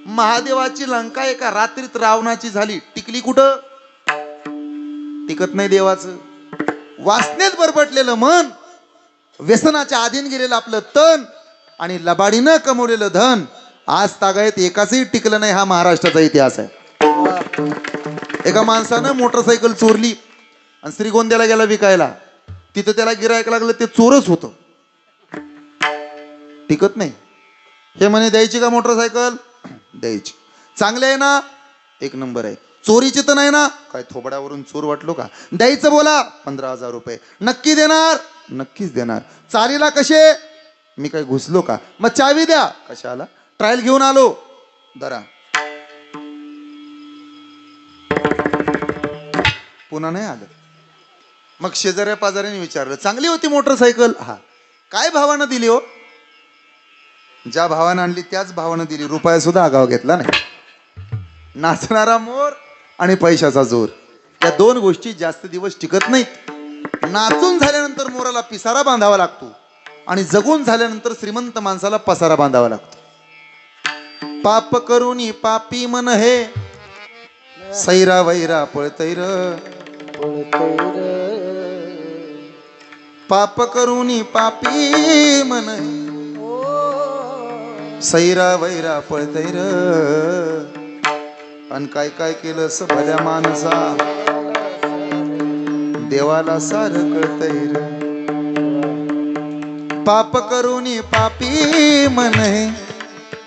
महादेवाची लंका एका रात्रीत रावणाची झाली. टिकली कुठं. टिकत नाही देवाचं. वासनेत बरबटलेलं मन व्यसनाच्या अधीन गेलेलं आपलं तन आणि लबाडीनं कमवलेलं धन आज तागायत एकाचही टिकलं नाही. हा महाराष्ट्राचा इतिहास आहे. एका माणसानं मोटरसायकल चोरली आणि श्रीगोंद्याला गेला विकायला. तिथं त्याला गिरायक लागलं. ते चोरच होतं. टिकत नाही. हे म्हणे द्यायची का मोटरसायकल. द्यायची. चांगले आहे ना. 1 नंबर आहे. चोरीची तर नाही ना. काय थोबड्यावरून चोर वाटलो का. द्यायचं बोला. 15,000 रुपये. नक्की देणार. नक्कीच देणार. चालीला कसे. मी काय घुसलो का. मग चावी द्या. कशाला. ट्रायल घेऊन आलो. धरा. पुन्हा नाही आलं. मग शेजाऱ्या पाजाऱ्याने विचारलं चांगली होती मोटरसायकल. हा काय भावानं दिली हो. ज्या भावानं आणली त्याच भावानं दिली, रुपया सुद्धा आगाव घेतला नाही. नाचणारा मोर आणि पैशाचा जोर, या दोन गोष्टी जास्त दिवस टिकत नाहीत. नाचून झाल्यानंतर मोराला पिसारा बांधावा लागतो आणि जगून झाल्यानंतर श्रीमंत माणसाला पसारा बांधावा लागतो. पाप करूनी पापी मन हे, सैरा वैरा पळतैर. पाप करूनी पापी मन हे, सैरा वैरा पळतैर. अन काय काय केलं स भल्या माणसा, देवाला सार कळतैर. पाप करूनी पापी मन हे,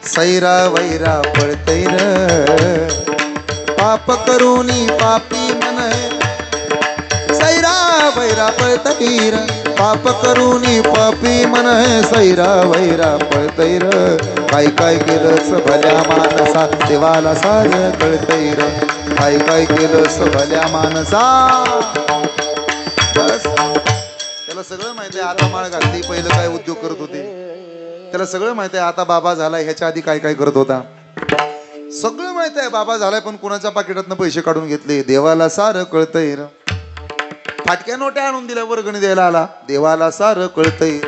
सैरा वैरा पळतैर. पाप करूनी पापी मन हे, सैरा वैरा पळतैर. पाप करूनी पापी मन हे, सैरा वैरा पळतैर. काय काय केलंस भल्या माणसा, देवाला सार कळतैर. काय काय केलंस भल्या माणसा. बस त्याला सगळं माहिती आहे. आता माळ घातली, पहिलं काय उद्योग करत होते त्याला सगळं माहिती आहे. आता बाबा झालाय, ह्याच्या आधी काय काय करत होता सगळं माहिती आहे. बाबा झालाय पण कुणाच्या पाकिटातनं पैसे काढून घेतले, देवाला सारं कळतंय. फाटक्या नोट्या आणून दिल्या, वर्गणी द्यायला आला, देवाला सारं कळतंय.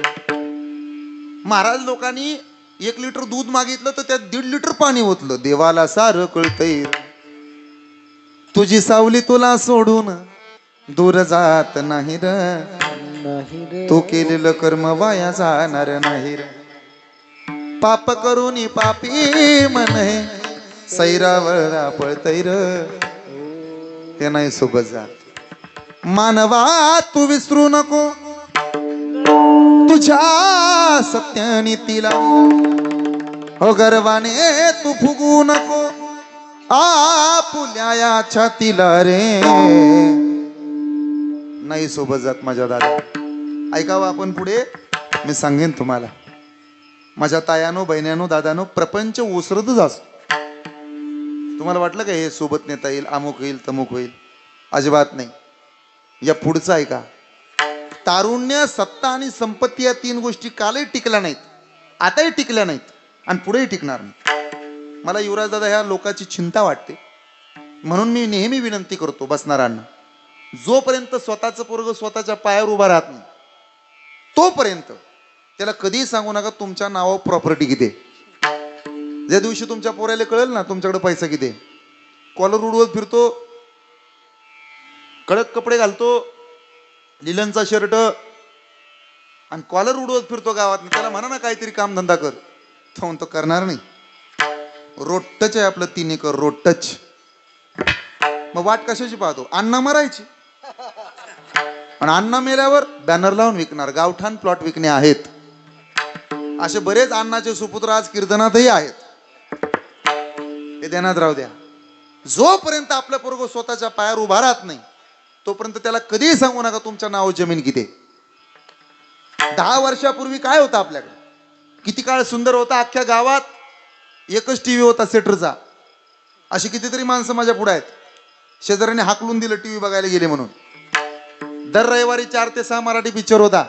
महाराज लोकांनी 1 लिटर दूध मागितलं तर त्यात 1.5 लिटर पाणी ओतलं, देवाला सारं कळतंय. तुझी सावली तुला सोडून दूर जात नाही र, तू केलेलं कर्म वाया जाणार नाही र. पाप करूनी पापी मन हे, सैरावळा पळतैर. ते नाही सोबत जात. मानवा तू विसरू नको तुझ्या सत्यनीतीला, हो गर्वाने तू फुगू नको आपुल्या या छातीला रे. नाही सोबत जात माझ्या दादा. ऐकावं आपण पुढे, मी सांगेन तुम्हाला. माझ्या तायानो, बहिण्यानो, दादानो, प्रपंच ओसरतच असतो. तुम्हाला वाटलं का हे सोबत नेता येईल, अमुक होईल तमुक होईल? अजिबात नाही. या पुढचं ऐका. तारुण्य, सत्ता आणि संपत्ती या 3 गोष्टी कालही टिकल्या नाहीत, आताही टिकल्या नाहीत आणि पुढेही टिकणार नाही. मला युवराज दादा ह्या लोकांची चिंता वाटते. म्हणून मी नेहमी विनंती करतो बसणाऱ्यांना, जोपर्यंत स्वतःचं पोरग स्वतःच्या पायावर उभा राहत नाही तोपर्यंत त्याला कधीही सांगू नका तुमच्या नावावर प्रॉपर्टी किती. ज्या दिवशी तुमच्या पोराला कळेल ना तुमच्याकडे पैसा किती, कॉलर उडवत फिरतो, कडक कपडे घालतो, लिलनचा शर्ट आणि कॉलर उडवत फिरतो गावात, त्याला म्हणा ना काहीतरी काम धंदा कर, तो म्हणतो करणार नाही. रोड आहे आपलं 3 एकर रोड टच. मग वाट कशाची पाहतो? अण्णा मरायची आणि अण्णा मेल्यावर बॅनर लावून विकणार, गावठाण प्लॉट विकणे आहेत. असे बरेच अण्णाचे सुपुत्र आज कीर्तनातही आहेत. हे ध्यानात राहू द्या. जोपर्यंत आपलं पोरग स्वतःच्या पायावर उभा राहत नाही तोपर्यंत त्याला कधीही सांगू नका तुमच्या नावावर जमीन किती. 10 वर्षापूर्वी काय होतं आपल्याकडे, किती काळ सुंदर होता. अख्ख्या गावात एकच टीव्ही होता सेटरचा. अशी कितीतरी माणसं माझ्या पुढे आहेत. शेजाऱ्याने हाकलून दिलं टीव्ही बघायला गेले म्हणून. दर रविवारी 4 ते 6 मराठी पिक्चर होता.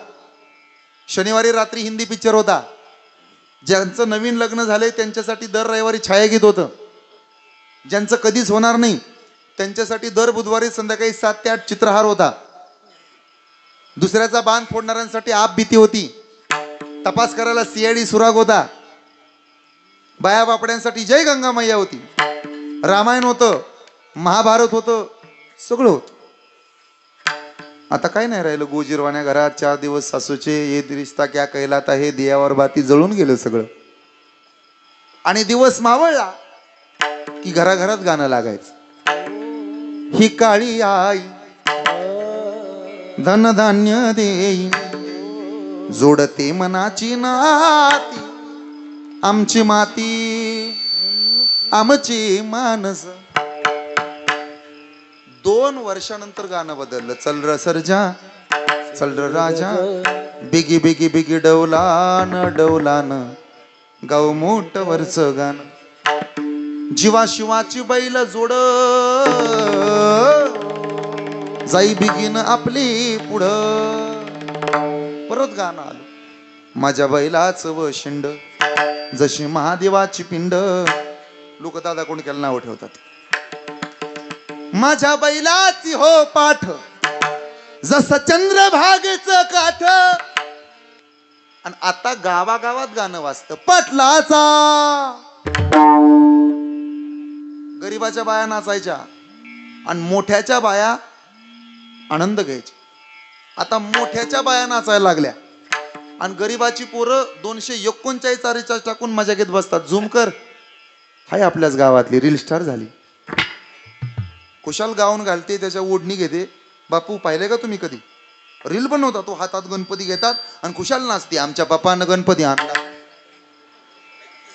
शनिवारी रात्री हिंदी पिक्चर होता. ज्यांचं नवीन लग्न झालंय त्यांच्यासाठी दर रविवारी छायागीत होतं. ज्यांचं कधीच होणार नाही त्यांच्यासाठी दर बुधवारी संध्याकाळी 7 ते 8 चित्रहार होता. दुसऱ्याचा बांध फोडणाऱ्यांसाठी आप भीती होती. तपास करायला CID सुराग होता. बाया बापड्यांसाठी जय गंगा मैया होती. रामायण होतं, महाभारत होतं, सगळं होतं. आता काय नाही राहिलं. गोजीरवाण्या घरात 4 दिवस सासूचे, ये रिश्ता क्या कहलाता हे दियावर बाती जळून गेलं सगळं. आणि दिवस मावळला की घराघरात गाणं लागायचं. ही काळी आई धनधान्य देई, जोडते मनाची नाती, आमची माती आमची मानस. 2 वर्षानंतर गाणं बदललं. चल र सरजा, चल र राजा, बिगी बिगी बिगी डौलान डौलान, गाव मोठ वरच गाणं. जीवा शिवाची बैल जोड, जाई बिगीन आपली पुढं. परत गाणं आलं. माझ्या बैलाच व शिंड, जशी महादेवाची पिंड लोक दादा कोण केलं नाव ठेवतात. माझ्या बैलाची हो पाठ जसं चंद्रभागेच काठ. आणि आता गावागावात गाणं वाजतं पाटलाचा. गरीबाच्या बाया नाचायच्या आणि मोठ्याच्या बाया आनंद घ्यायच्या. आता मोठ्याच्या बाया नाचायला लागल्या आणि गरीबाची पोरं 239 रिचार्ज टाकून मजा घेत बसतात. झूम कर, हाय आपल्याच गावातली रील स्टार झाली. कुशाल गाऊन घालते, त्याच्या ओढणी घेते. बापू पाहिले का तुम्ही कधी? रील बनवता तो, हातात गणपती घेतात आणि कुशाल नाचते, आमच्या बापानं गणपती आणला.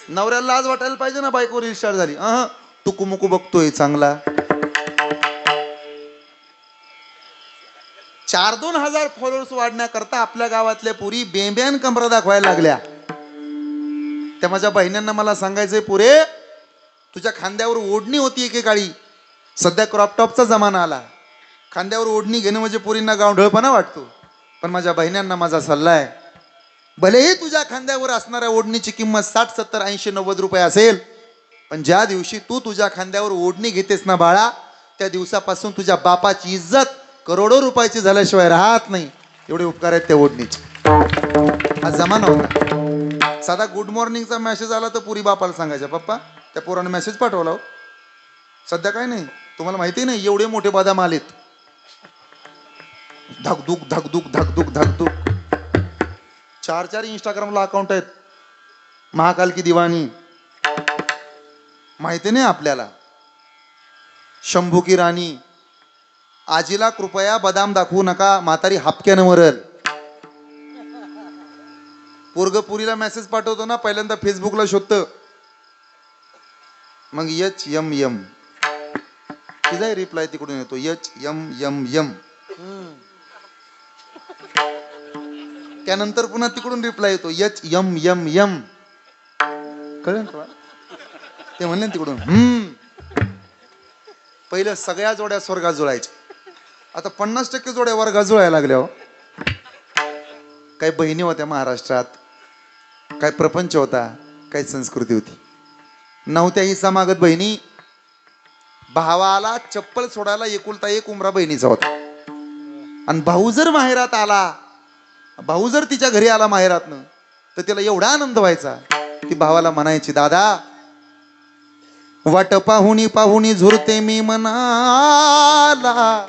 नवऱ्याला लाज वाटायला पाहिजे ना, बायको रील स्टार झाली. टुकुमुकू बघतोय चांगला. 4-2 हजार फॉलोअर्स वाढण्याकरता आपल्या गावातल्या पुरी बेंब्यान कमरा दाखवायला लागल्या. त्या माझ्या बहिण्यांना मला सांगायचंय, पुरे तुझ्या खांद्यावर ओढणी होती एकेकाळी, सध्या क्रॉपटॉपचा जमाना आला. खांद्यावर ओढणी घेणं म्हणजे पुरींना गावढळपणा वाटतो. पण माझ्या बहिण्यांना माझा सल्ला आहे, भलेही तुझ्या खांद्यावर असणाऱ्या ओढणीची किंमत 60, 70, 80, 90 रुपये असेल, पण ज्या दिवशी तू तुझ्या खांद्यावर ओढणी घेतेस ना बाळा, त्या दिवसापासून तुझ्या बापाची इज्जत करोडो रुपयाची झाल्याशिवाय राहत नाही. एवढे उपकार आहेत त्या ओढणीचे. हा जमाना होता. साधा गुड मॉर्निंगचा मेसेज आला तर पुरी बापाला सांगायच्या, पप्पा त्या पोरानं मेसेज पाठवला हो. सध्या काय नाही, तुम्हाला माहिती नाही एवढे मोठे बदाम आलेत. धकधुक धकधुक धकधुक धकधुक. 4-4 इंस्टाग्रामला अकाउंट आहेत. महाकाल की दिवाणी माहिती नाही आपल्याला. शंभू की राणी. आजीला कृपया बदाम दाखवू नका, म्हातारी हापक्यानं मरल. पोरग पुरीला मेसेज पाठवतो ना, पहिल्यांदा फेसबुकला शोधतं, मग HMM तिचा रिप्लाय तिकडून येतो, HMM. त्यानंतर पुन्हा तिकडून रिप्लाय येतो HMM. कळलं ना? ते म्हणले तिकडून पहिलं सगळ्या जोड्या स्वर्गात जुळायच्या, आता 50% जोड्या वर्गात जुळायला लागल्या हो. काही बहिणी होत्या महाराष्ट्रात, काय प्रपंच होता, काय संस्कृती होती. नव्हत्या हिस्सा मागत बहिणी. भावाला चप्पल सोडायला एकुलता एक उमरा बहिणीचा होता. आणि भाऊ जर माहेरात आला, भाऊ जर तिच्या घरी आला माहेरातनं, तर तिला एवढा आनंद व्हायचा की भावाला म्हणायची, दादा वाट पाहुणी पाहुणी झुरते मी मनाला,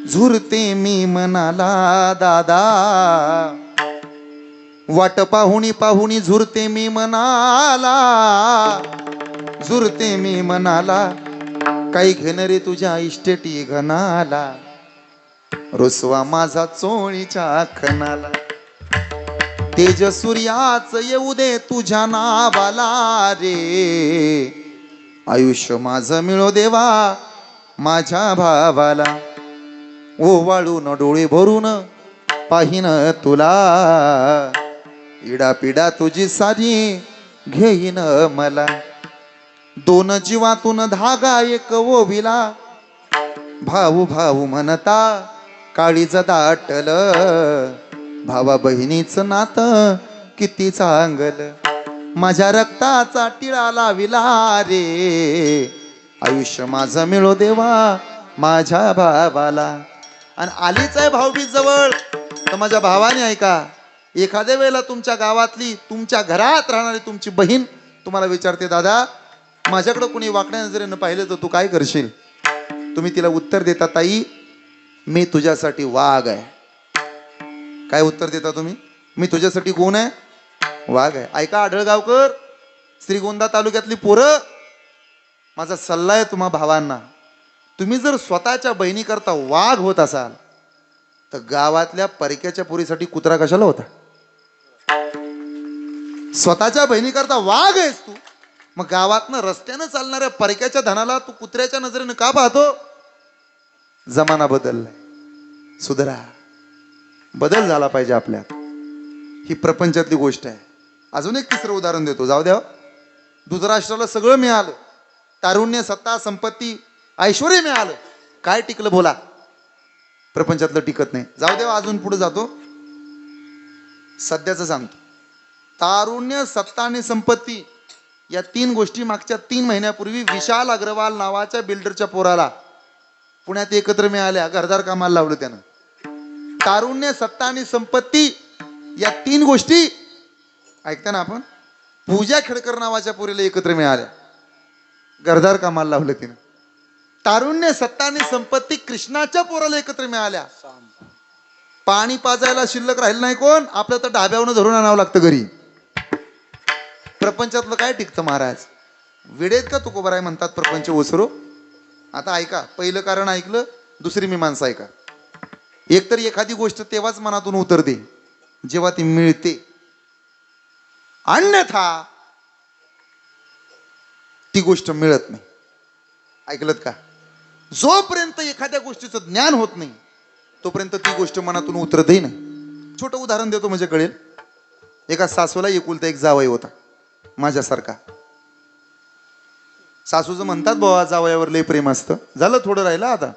झुरते मी मनाला दादा. वाट पाहुणी पाहुणी झुरते मी मनाला, झुरते मी मनाला. काही घेणं रे तुझ्या इस्टेटी घनाला, रुसवा माझा चोळीच्या खणाला. तेज सूर्याच येऊ दे तुझ्या नावाला रे, आयुष्य माझं मिळो देवा माझ्या भावाला. ओवाळून डोळे भरून पाहिन तुला, इडा पिडा तुझी सारी घेईन मला. 2 जीवातून धागा एक ओविला, भाऊ भाऊ म्हणता काळीज दाटल. भावा बहिणीचं नातं किती चांगल, माझ्या रक्ताचा टिळा लाविला रे, आयुष्य माझं मिळो देवा माझ्या भावाला. आणि आलीच आहे भाऊबीज जवळ, तर माझ्या भावाने ऐका, एखाद्या वेळेला तुमच्या गावातली, तुमच्या घरात राहणारी तुमची बहीण तुम्हाला विचारते, दादा माझ्याकडे कुणी वाकड्या नजरेनं पाहिलं तर तू काय करशील? तुम्ही तिला उत्तर देता, ताई मी तुझ्यासाठी वाघ आहे. काय उत्तर देता तुम्ही? मी तुझ्यासाठी कोण आहे? वाघ आहे. ऐका आढळगावकर, श्रीगोंदा तालुक्यातली पोरं, माझा सल्ला आहे तुम्हा भावांना, तुम्ही जर स्वतःच्या बहिणीकरता वाघ होत असाल तर गावातल्या परक्याच्या पोरीसाठी कुत्रा कशाला होता? स्वतःच्या बहिणीकरता वाघ आहेस तू, मग गावातनं रस्त्यानं चालणाऱ्या परक्याच्या धनाला तू कुत्र्याच्या नजरेनं का पाहतो? जमाना बदललाय, सुधरा, बदल झाला पाहिजे आपल्यात. ही प्रपंचातली गोष्ट आहे. अजून एक तिसरं उदाहरण देतो, जाऊ द्या. धृतराष्ट्राला सगळं मिळालं, तारुण्य, सत्ता, संपत्ती, ऐश्वर्य मिळालं, काय टिकलं बोला? प्रपंचातलं टिकत नाही. जाऊ द्या, अजून पुढे जातो. सध्याचं सांगतो. तारुण्य, सत्ता आणि संपत्ती या 3 गोष्टी मागच्या 3 महिन्यापूर्वी विशाल अग्रवाल नावाच्या बिल्डरच्या पोराला पुण्यात एकत्र मिळाल्या. घरदार कामाला लावलं त्यानं. तारुण्य, सत्ता आणि संपत्ती या 3 गोष्टी ऐकता ना आपण, पूजा खेडकर नावाच्या पोरीला एकत्र मिळाल्या. घरदार कामाला लावलं तिनं. तारुण्य, सत्ता आणि संपत्ती कृष्णाच्या पोराला एकत्र मिळाल्या. पाणी पाजायला शिल्लक राहिलं नाही कोण, आपलं तर ढाब्यावरून धरून आणावं लागतं घरी. प्रपंचातलं काय टिकतं महाराज? वेडेत का तुकोबाराय म्हणतात प्रपंच ओसरो. आता ऐका, पहिलं कारण ऐकलं, दुसरी मीमांसा ऐका. एकतर एखादी गोष्ट तेव्हाच मनातून उतरते जेव्हा ती मिळते, अन्यथा ती गोष्ट मिळत नाही. ऐकलत का? जोपर्यंत एखाद्या गोष्टीचं ज्ञान होत नाही तोपर्यंत ती गोष्ट मनातून उतरतही नाही. छोटं उदाहरण देतो म्हणजे कळेल. एका सासूला एकुलता एक जावई होता माझ्यासारखा. सासूचं म्हणतात बाबा जावयावर लय प्रेम असतं. झालं थोडं राहिलं आता.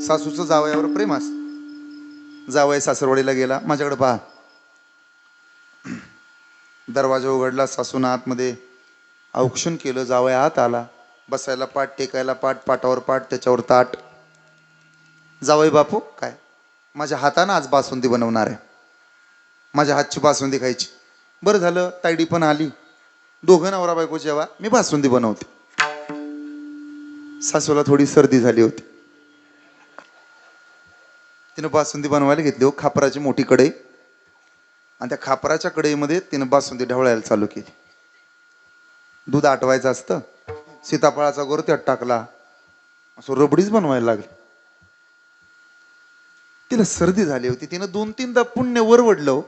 सासूचं जावयावर प्रेम असतं. जावई सासरवाडीला गेला. माझ्याकडे पहा. दरवाजा उघडला. सासूनं आतमध्ये औक्षण केलं. जावई आत आला. बसायला पाठ, टेकायला पाठ, पाटावर पाठ, त्याच्यावर ताट. जावई बापू काय, माझ्या हातानं आज बासुंदी बनवणार आहे. माझ्या हातची बासुंदी खायची. बरं झालं, तायडी पण आली. दोघं नवरा बायको जेव्हा, मी बासुंदी बनवते. सासूला थोडी सर्दी झाली होती. तिनं बासुंदी बनवायला घेतली. हो, खापराची मोठी कढई, आणि त्या खापराच्या कढईमध्ये तिनं बासुंदी ढवळायला चालू केली. दूध आटवायचं असतं. सीताफळाचा गोर त्यात टाकला. असं रबडीच बनवायला लागली. तिला सर्दी झाली होती. तिनं 2-3दा पुण्य वरवडलं.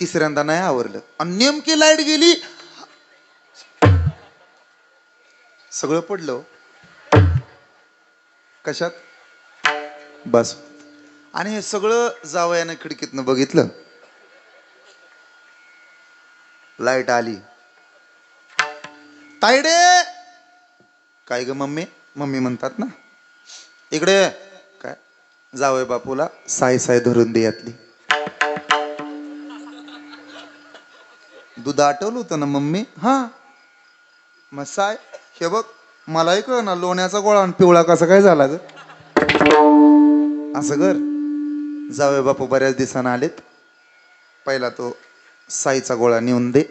तिसऱ्यांदा नाही आवरलं. आणि नेमकी लाईट गेली. सगळं पडलं. कशात? बस. आणि हे सगळं जावयानं खिडकीतनं बघितलं. लाईट आली. तायडे काय ग मम्मी? मम्मी म्हणतात ना. इकडे काय? जावय बापूला साय साय धरून दे यातली. दूध आटवलं होतं ना मम्मी? हा मग साय हे बघ. मलाही कळ ना लोण्याचा गोळा आणि पिवळा कसा काय झाला ग. असं कर. जावय बापू बऱ्याच दिवसानं आलेत. पहिला तो साईचा गोळा नेऊन दे.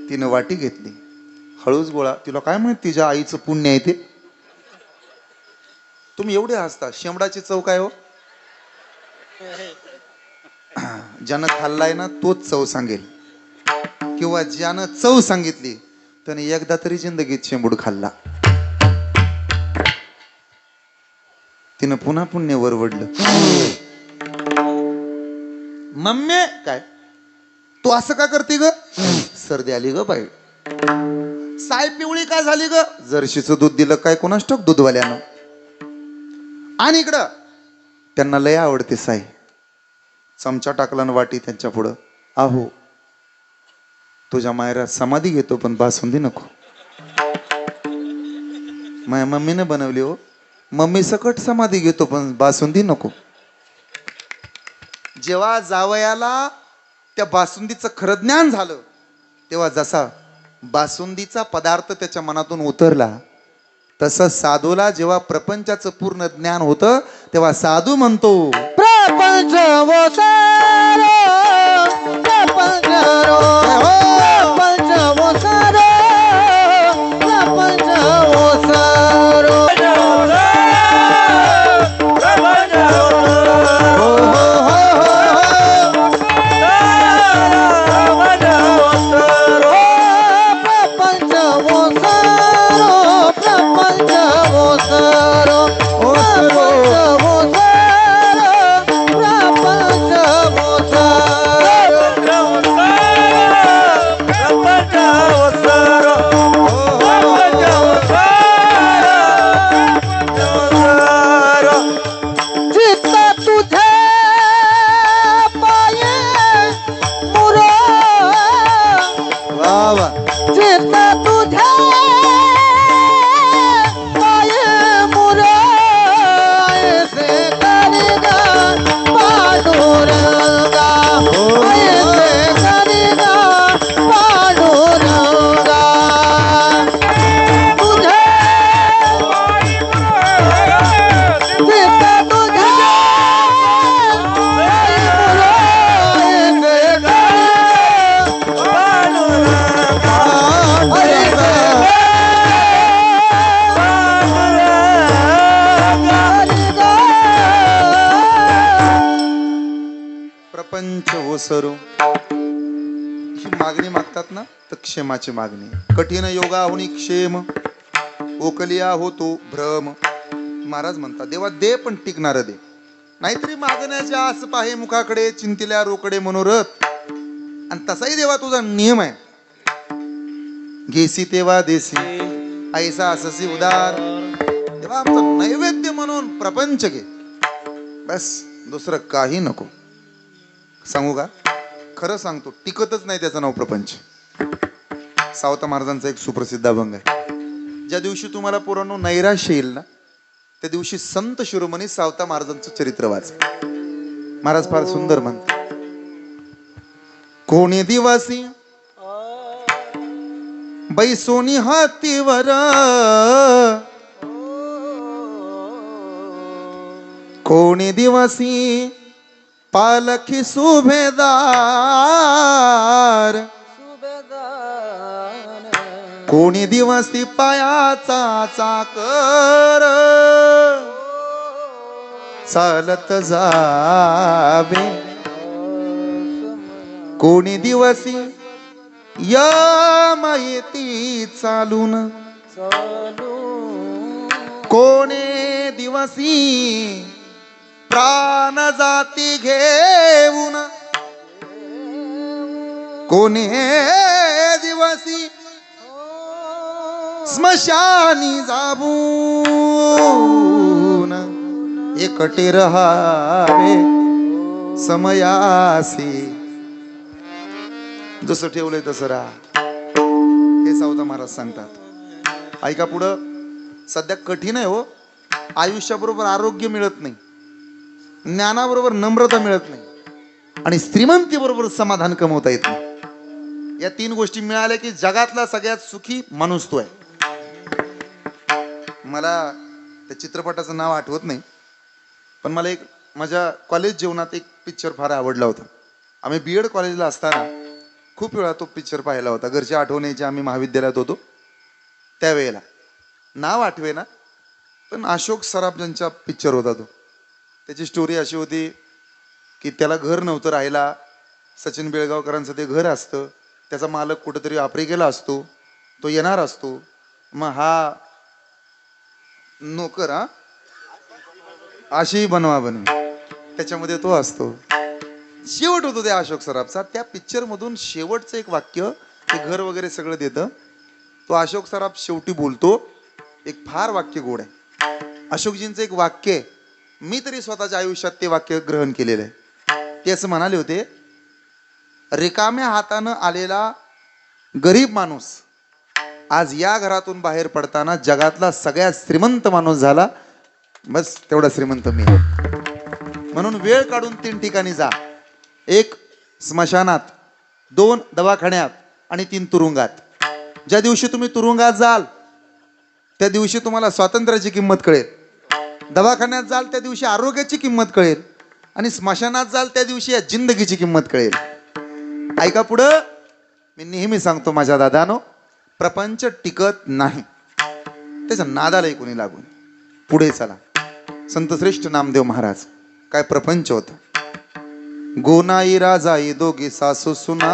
तिनं वाटी घेतली. हळूच गोळा. तिला काय माहित तिच्या आईचं पुण्य आहे ते. तुम्ही एवढे हसता. शेंबडाची चव काय हो? ज्यानं खाल्लाय ना तोच चव सांगेल, किंवा ज्यानं चव सांगितली त्याने एकदा तरी जिंदगीत शेंबूड खाल्ला. तिनं पुन्हा पुण्य वरवडलं. मम्मी काय तू असं का करते ग? सर्दी आली ग बाई. साय पिवळी काय झाली ग? जर्शीचं दूध दिलं काय कोणास ठाऊक दूधवाल्यानं. आणि इकडं त्यांना लय आवडते साय. चमचा टाकला ना वाटी त्यांच्या पुढं. आहो तुझ्या मायरा समाधी घेतो पण बासुंदी नको. माझ्या मम्मीने बनवली हो. मम्मी सकट समाधी घेतो पण बासुंदी नको. जेव्हा जावयाला त्या बासुंदीचं खरं ज्ञान झालं तेव्हा जसा बासुंदीचा पदार्थ त्याच्या मनातून उतरला तसं साधूला जेव्हा प्रपंचाचं पूर्ण ज्ञान होतं तेव्हा साधू म्हणतो प्रपंच वसारो, प्रपंच रो, प्रपंच वसारो, प्रपंच वसारो. प्रपंच वसारो, प्रपंच वसारो, प्रपंच वसारो, प्रपंच अवसर ही मागणी मागतात ना, तर क्षेमाची मागणी. कठीण योगा होणी क्षेम, ओकलिया होतो भ्रम. महाराज म्हणतात देवा दे पण टिकणार दे, नाहीतरी मागण्याच्या आस पाहे मुखाकडे, चिंतिल्या रोकडे मनोरथ. आणि तसाही देवा तुझा नियम आहे, घेसी तेव्हा देसी, ऐसा अससी उदार. तेव्हा आमचं नैवेद्य म्हणून प्रपंच घे, बस दुसरं काही नको. सांगू का, खरं सांगतो, टिकतच नाही त्याचं नाव प्रपंच. सावता महाराजांचा एक सुप्रसिद्ध अभंग आहे. ज्या दिवशी तुम्हाला पोरांनो नैराश्य येईल ना, त्या दिवशी संत शिरोमणी सावता महाराजांचं चरित्र वाच. महाराज फार सुंदर म्हणतात, कोणी दिवसी बैसोनी हातीवर, कोणी दिवसी पालखी सुभेदार, कोणी दिवसी पायाचा चाकर, चालत जावे. कोणी दिवसी या माहिती चालून, कोणी दिवसी प्राण जाती घेऊन, कोणी दिवसी स्मशानी जाबून, एकटे रहावे समयासी. जसं ठेवलंय तसं राहा, हे सावता महाराज सांगतात. ऐका पुढं, सध्या कठीण आहे हो. आयुष्याबरोबर आरोग्य मिळत नाही, ज्ञानाबरोबर नम्रता मिळत नाही, आणि श्रीमंती बरोबर समाधान कमवता येत नाही. या तीन गोष्टी मिळाल्या की जगातला सगळ्यात सुखी माणूस तो आहे. मला त्या चित्रपटाचं नाव आठवत नाही, पण मला एक माझ्या कॉलेज जीवनात एक पिक्चर फार आवडला होता. आम्ही BEd कॉलेजला असताना खूप वेळा तो पिक्चर पाहिला होता. घरच्या आठवणीचे आम्ही महाविद्यालयात होतो त्यावेळेला. नाव आठवे ना, पण अशोक सराफ यांचा पिक्चर होता तो. त्याची स्टोरी अशी होती की त्याला घर नव्हतं राहायला. सचिन बेळगावकरांचं ते घर असतं, त्याचा मालक कुठेतरी आफ्रिकेला असतो, तो येणार असतो. मग हा नोकर अशी बनवा त्याच्यामध्ये तो असतो. शेवट होतो त्या अशोक सराफचा. त्या पिक्चर मधून शेवटचं एक वाक्य, ते घर वगैरे सगळं देतं, तो अशोक सराफ शेवटी बोलतो. एक फार वाक्य गोड आहे. अशोकजींचं एक वाक्य आहे, मी तरी स्वतःच्या आयुष्यात ते वाक्य ग्रहण केलेलं आहे. ते असं म्हणाले होते, रिकाम्या हातानं आलेला गरीब माणूस आज या घरातून बाहेर पडताना जगातला सगळ्यात श्रीमंत माणूस झाला. बस तेवढा श्रीमंत मी. म्हणून वेळ काढून 3 ठिकाणी जा. 1 स्मशानात, 2 दवाखान्यात, आणि 3 तुरुंगात. ज्या दिवशी तुम्ही तुरुंगात जाल त्या दिवशी तुम्हाला स्वातंत्र्याची किंमत कळेल. दवाखान्यात जाल त्या दिवशी आरोग्याची किंमत कळेल, आणि स्मशानात जाल त्या दिवशी या जिंदगीची किंमत कळेल. ऐका पुढं, मी नेहमी सांगतो माझ्या दादानो, प्रपंच टिकत नाही, त्याच्या नादालाही कोणी लागून. पुढे चला. संत श्रेष्ठ नामदेव महाराज, काय प्रपंच होता. गोनाई राजाई दोघी सासू सुना.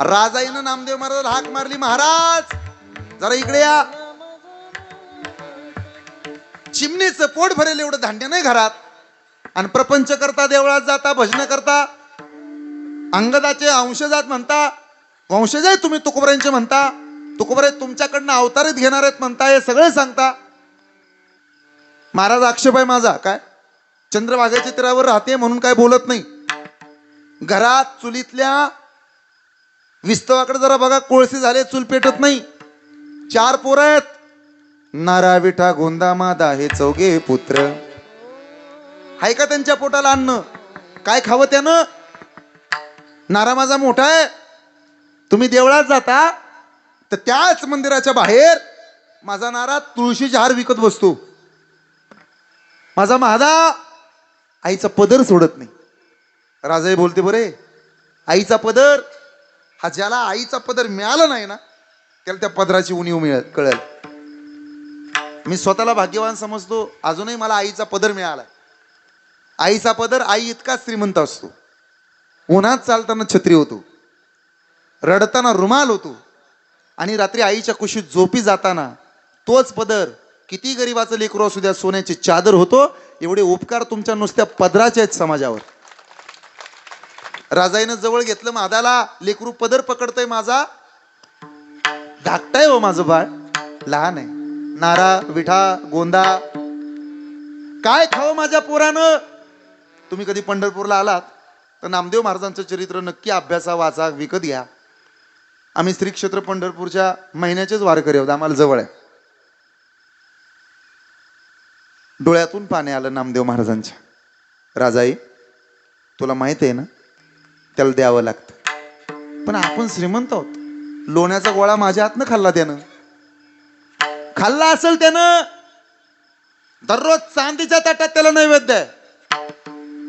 राजाईनं नामदेव महाराज हाक मारली, महाराज जरा इकडे या. चिमणीचं पोट भरेल एवढं धान्य नाही घरात, आणि प्रपंच करता, देवळात जाता, भजन करता, अंगदाचे अंशजात म्हणता, वंशज आहे तुम्ही तुकोबऱ्यांचे म्हणता, तुकोबरे तुमच्याकडनं अवतारित घेणार आहेत म्हणता, हे सगळे सांगता. महाराज आक्षेप आहे माझा, काय चंद्रभागेच्या तीरावर राहते म्हणून काय बोलत नाही. घरात चुलीतल्या विस्तवाकडे जरा बघा, कोळसे झाले, चूल पेटत नाही. 4 पोरं आहेत, नारा विठा गोंदा मादा हे 4 पुत्र. हाय का त्यांच्या पोटाला अन्न? काय खावं त्यानं? नारा माझा मोठा आहे. तुम्ही देवळात जाता तर त्याच मंदिराच्या बाहेर माझा नारा तुळशीचे हार विकत बसतो. माझा महादा आईचा पदर सोडत नाही. राजाई बोलते, बरे आईचा पदर, हा ज्याला आईचा पदर मिळाला नाही ना त्याला त्या पदराची उणीव कळेल. मी स्वतःला भाग्यवान समजतो, अजूनही मला आईचा पदर मिळालाय. आईचा पदर आई इतका श्रीमंत असतो. उन्हात चालताना छत्री होतो, रडताना रुमाल होतो, आणि रात्री आईच्या कुशीत झोपी जाताना तोच पदर किती गरीबाचं लेकरू असू द्या सोन्याची चादर होतो. एवढे उपकार तुमच्या नुसत्या पदराचे आहेत समाजावर. राजाईनं जवळ घेतलं मादाला, लेकरू पदर पकडतय माझा, धाकटाय हो माझं बाळ, लहान आहे. नारा, विठा, गोंदा काय खावं माझ्या पोरानं. तुम्ही कधी पंढरपूरला आलात तर नामदेव महाराजांचं चरित्र नक्की अभ्यासा, वाचा, विकत घ्या. आम्ही श्री क्षेत्र पंढरपूरच्या महिन्याचेच वारकरी आहोत, आम्हाला जवळ आहे. डोळ्यातून पाणी आलं नामदेव महाराजांच्या. राजाई, तुला माहित आहे ना त्याला द्यावं लागतं, पण आपण श्रीमंत आहोत. लोण्याचा गोळा माझ्या हातनं खाल्ला त्यानं, खाल्ला असेल त्यानं. दररोज चांदीच्या ताटात त्याला नैवेद्य आहे.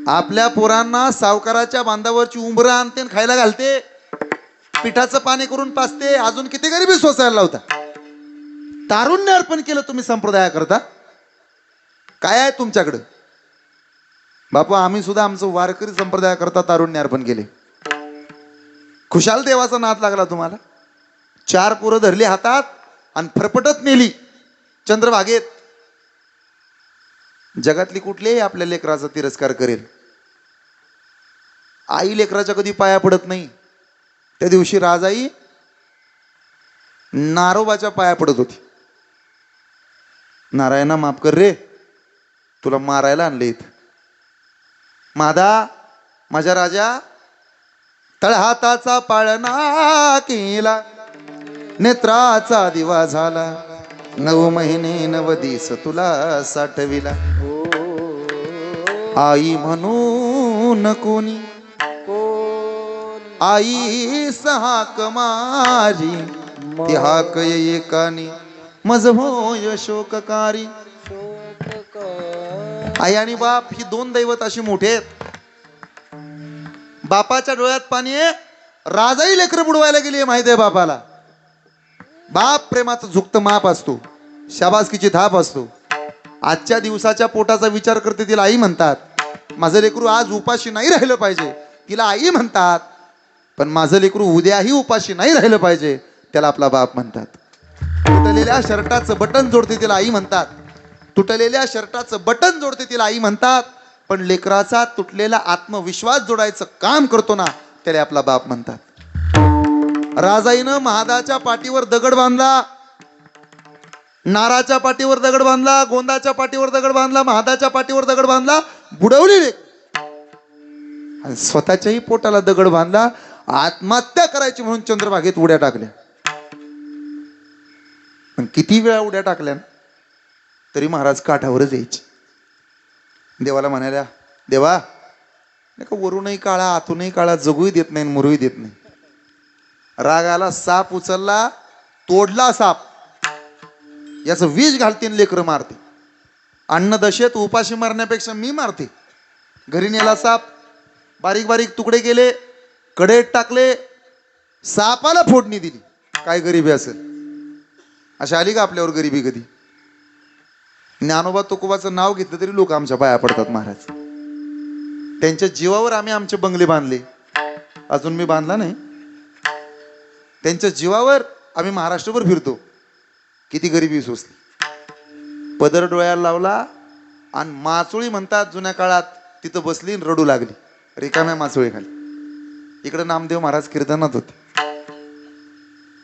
आपल्या पोरांना सावकाराच्या बांधावरची उंबरं आणते आणि खायला घालते, पिठाचं पाणी करून पाचते, अजून किती गरिबी सोसायला लावता. तारुण्य अर्पण केलं तुम्ही संप्रदायाकरता. काय आहे तुमच्याकडं? बापू, आम्ही सुद्धा आमचं वारकरी संप्रदायाकरता तारुण्य अर्पण केले. खुशाल देवाचा नाद लागला तुम्हाला. 4 पोरं धरली हातात आणि फरफटत नेली चंद्रभागेत. जगातली कुठलीही आपल्या लेकराचा तिरस्कार करेल. आई लेकराच्या कधी पाया पडत नाही. त्या दिवशी राजाई नारोबाच्या पाया पडत होती. नारायणा माफ कर रे, तुला मारायला आणले इथं. मादा, माझ्या राजा, तळहाताचा पाळणा केला, नेत्राचा दिवा झाला, 9 महिने 9 दिवस तुला साठविला. आई म्हणून कोणी, आई सहाक माझी, ती हाक एकानी, मज होय शोककारी. आई आणि बाप ही 2 दैवत अशी मोठे आहेत. बापाच्या डोळ्यात पाणी आहे. राजाही लेकरं बुडवायला गेली माहिती आहे बापाला. बाप प्रेमाचं झुकतं माप असतो, शाबासकीची थाप असतो. आजच्या दिवसाच्या पोटाचा विचार करते तिला आई म्हणतात. माझं लेकरू आज उपाशी नाही राहिलं पाहिजे तिला आई म्हणतात, पण माझं लेकरू उद्याही उपाशी नाही राहिलं पाहिजे त्याला आपला बाप म्हणतात. तुटलेल्या शर्टाचं बटन जोडते तिला आई म्हणतात. तुटलेल्या शर्टाचं बटन जोडते तिला आई म्हणतात, पण लेकराचा तुटलेला आत्मविश्वास जोडायचं काम करतो ना त्याला आपला बाप म्हणतात. राजाईनं महादाच्या पाठीवर दगड बांधला, नाराच्या पाठीवर दगड बांधला, गोंदाच्या पाठीवर दगड बांधला, महादाच्या पाठीवर दगड बांधला, बुडवली आणि स्वतःच्याही पोटाला दगड बांधला. आत्महत्या करायची म्हणून चंद्रभागेत उड्या टाकल्या. पण किती वेळा उड्या टाकल्या तरी महाराज काठावरच यायचे. देवाला म्हणाल्या, देवा नाही का वरूनही काळा आतूनही काळा, जगूही देत नाही मरूही देत नाही. रागाला साप उचलला, तोडला साप, याचं विष घालते लेकरं मारते. अन्न दशेत उपाशी मारण्यापेक्षा मी मारते. घरी नेला साप, बारीक बारीक तुकडे केले, कडेत टाकले, सापाला फोडणी दिली. काय गरिबी असेल? अशा आली का आपल्यावर गरिबी कधी? ज्ञानोबा तुकोबाचं नाव घेतलं तरी लोक आमच्या पाया पडतात महाराज. त्यांच्या जीवावर आम्ही आमचे बंगले बांधले, अजून मी बांधला नाही. त्यांच्या जीवावर आम्ही महाराष्ट्रभर फिरतो. किती गरिबी सोसली. पदर डोळ्याला लावला आणि माचोळी म्हणतात जुन्या काळात, तिथं बसली रडू लागली रिकाम्या माचोळी खाली. इकडे नामदेव महाराज कीर्तनात होते.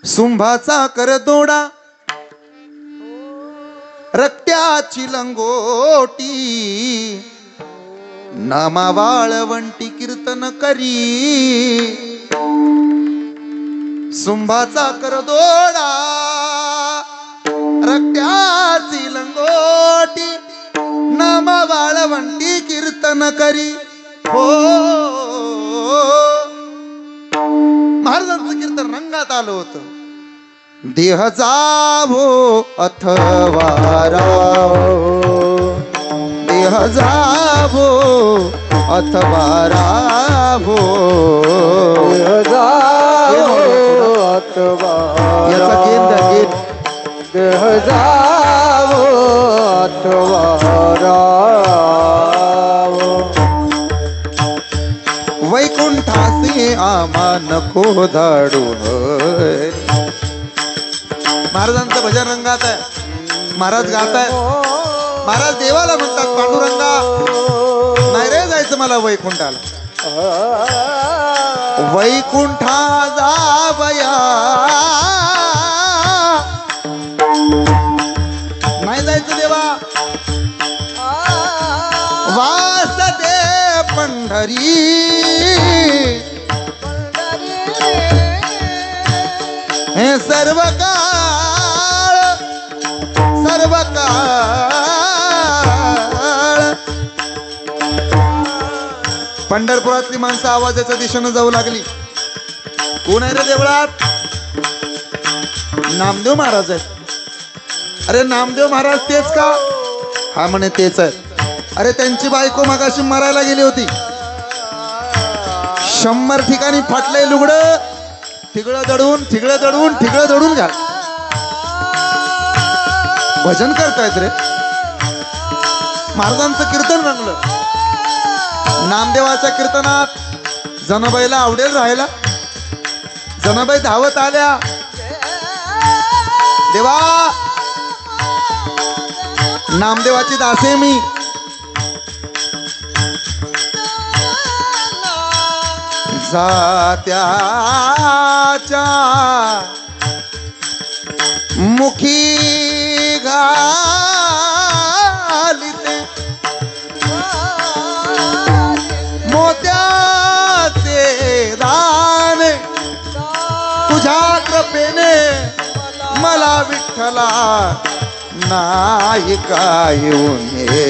सुंभाचा कर दोडा रक्त्याची लंगोटी, नामा वाळवंटी कीर्तन करी. सुंभाचा कर दोडा रक्त्याची लंगोटी, नामा वाळवंटी कीर्तन करी. हो, महाराजांचं कीर्तन रंगात आलं होतं. देह जावो अथवा रावो, देह जावो अथवा रावो, याचा गेन द्या, गेन. देह जावो अथवा रावो, नको धाडू हरी. महाराजांचं भजन रंगात आहे. महाराज गात आहे. महाराज देवाला म्हणतात पांडुरंगा नाही रे जायचं मला वैकुंठाला. वैकुंठा जावया नाही जायचं देवा. वास दे पंढरी हे सर्व काळ सर्व काळ. पंढरपुरातली माणसं आवाजाच्या दिशेनं जाऊ लागली. कोण आहे रे देवळात? नामदेव महाराज आहेत. अरे नामदेव महाराज तेच का? हा म्हणे तेच आहे. अरे त्यांची बायको मगाशी मरायला गेली होती. 100 ठिकाणी फाटलंय लुगडं. ठिगळं दडून ठिगळं दडून ठिगळं दडून घाल. भजन करतायत रे. महाराजांचं कीर्तन रंगलं. नामदेवाच्या कीर्तनात जनाबाईला आवडेल राहायला. जनाबाई धावत आल्या. देवा नामदेवाची दासे मी. जात्याच्या मुखी घालिते मोत्याचे दाणे तुझ्या कृपेने मला विठ्ठला नाही काय येऊन ये.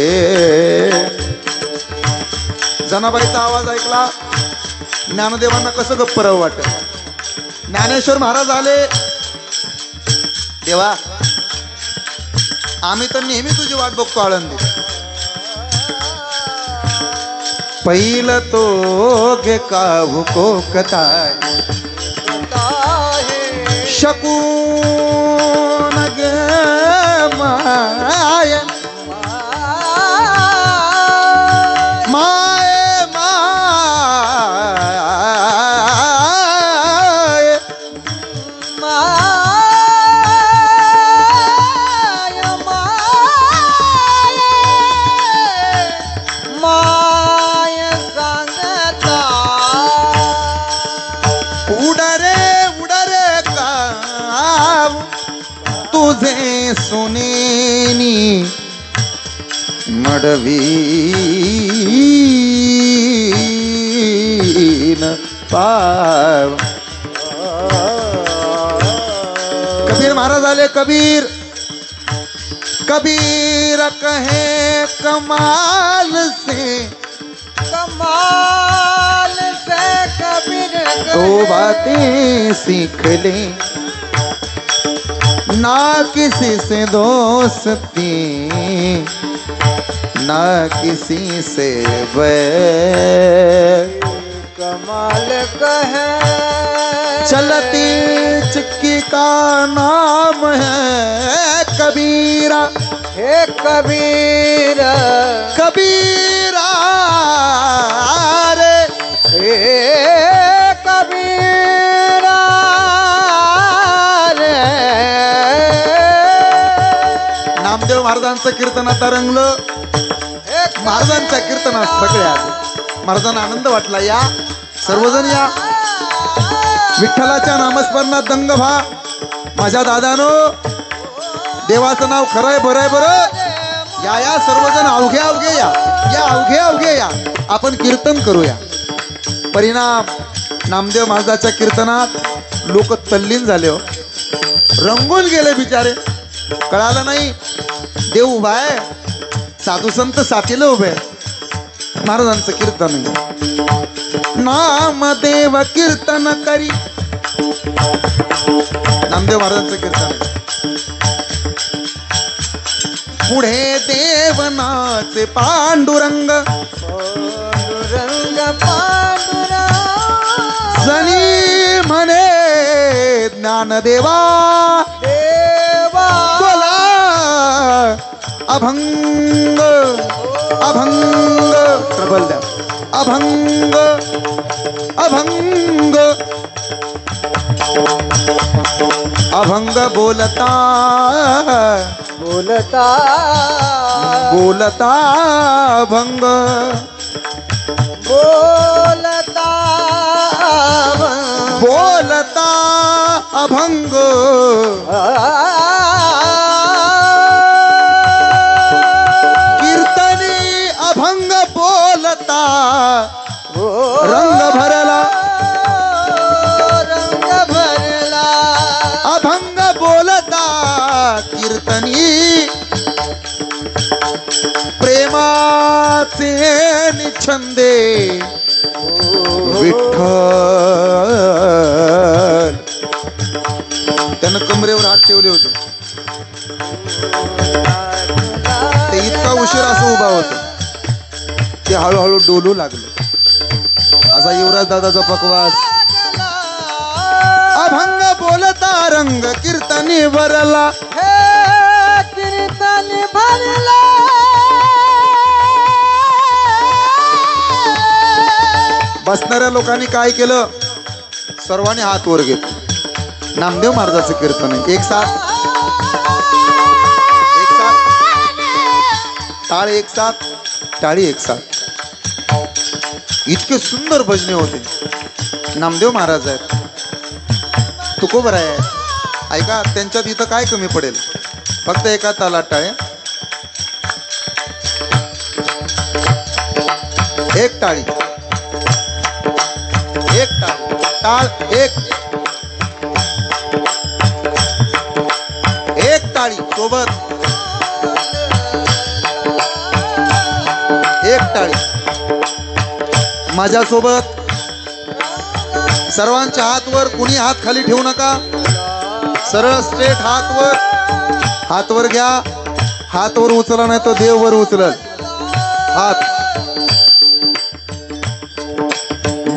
जनाबाईचा आवाज ऐकला. ज्ञानदेवांना कसं गप्प राहू वाटत. ज्ञानेश्वर महाराज आले. देवा आम्ही तर नेहमी तुझी वाट बघतो आळंदी. पहिलं तो घे काहू को कथाय शकून गे माय माय माय तुझे सुनेनी मडवीन पाव. कबीर महाराज आले. कबीर कबीर कहे कमाल से कबीर तो बातें सीख ले. ना किसी से दोस्ती ना किसी से बैर. कमाल कहे चलती चिक्की का नाम है कबीरा. हे कबीर कबीरा रे हे कबीरा रे. नामदेव महाराजांचं कीर्तन आता रंगलं. महाराजांच्या कीर्तनात सगळे आले. महाराजांना आनंद वाटला. या सर्वजण या. विठ्ठलाच्या नामस्मरणात दंग व्हा. माझ्या दादानो देवाचं नाव खरंय बरंय बरं. या या सर्वजण अवघे अवघे या. या अवघे अवघे या. आपण कीर्तन करूया. परिणाम नामदेव महाराजाच्या कीर्तनात लोक तल्लीन झाले हो. रंगून गेले बिचारे. कळालं नाही देव उभा आहे. साधू संत साथीला उभे. महाराजांचं कीर्तन नामदेव कीर्तन करी. नामदेव महाराजांचं कीर्तन. पुढे देवनाचे पांडुरंग पांडुरंग पांडुरंग जनी म्हणे ज्ञानदेवा देवा बोला अभंग अभंग. प्रबल द्या. अभंग अभंग अभंग बोलता बोलता बोलता अभंग बोलता बोलता अभंग कीर्तनी अभंग बोलता रंग भरला रंग भरला अभंग बोलता कीर्तनी प्रेमाचे निछंदे विठ्ठल. त्यानं कमरेवर हात ठेवले होते. ते इतका उशीर असं उभा होता. ते हळूहळू डोलू लागलं. असा युवराज दादाचा पकवास. अभंग बोलता रंग कीर्तनी भरला. हे कीर्तन भरला बसणाऱ्या लोकांनी काय केलं, सर्वांनी हात वर घेतले. नामदेव महाराजाचं कीर्तन आहे. एक साथ टाळ एक साथ टाळी एक साथ. इतके सुंदर भजने होते. नामदेव महाराज आहेत, तुकोबर आहे. ऐका, त्यांच्यात इथं काय कमी पडेल, फक्त एका तालात टाळे. एक टाळी एक टाळ टाळ एक एक टाळी सोबत एक टाळी माझ्यासोबत. सर्वांच्या हात वर, कुणी हात खाली ठेवू नका. सरळ स्ट्रेट हात वर घ्या. हात वर उचला नाही तो देव वर उचलल. हात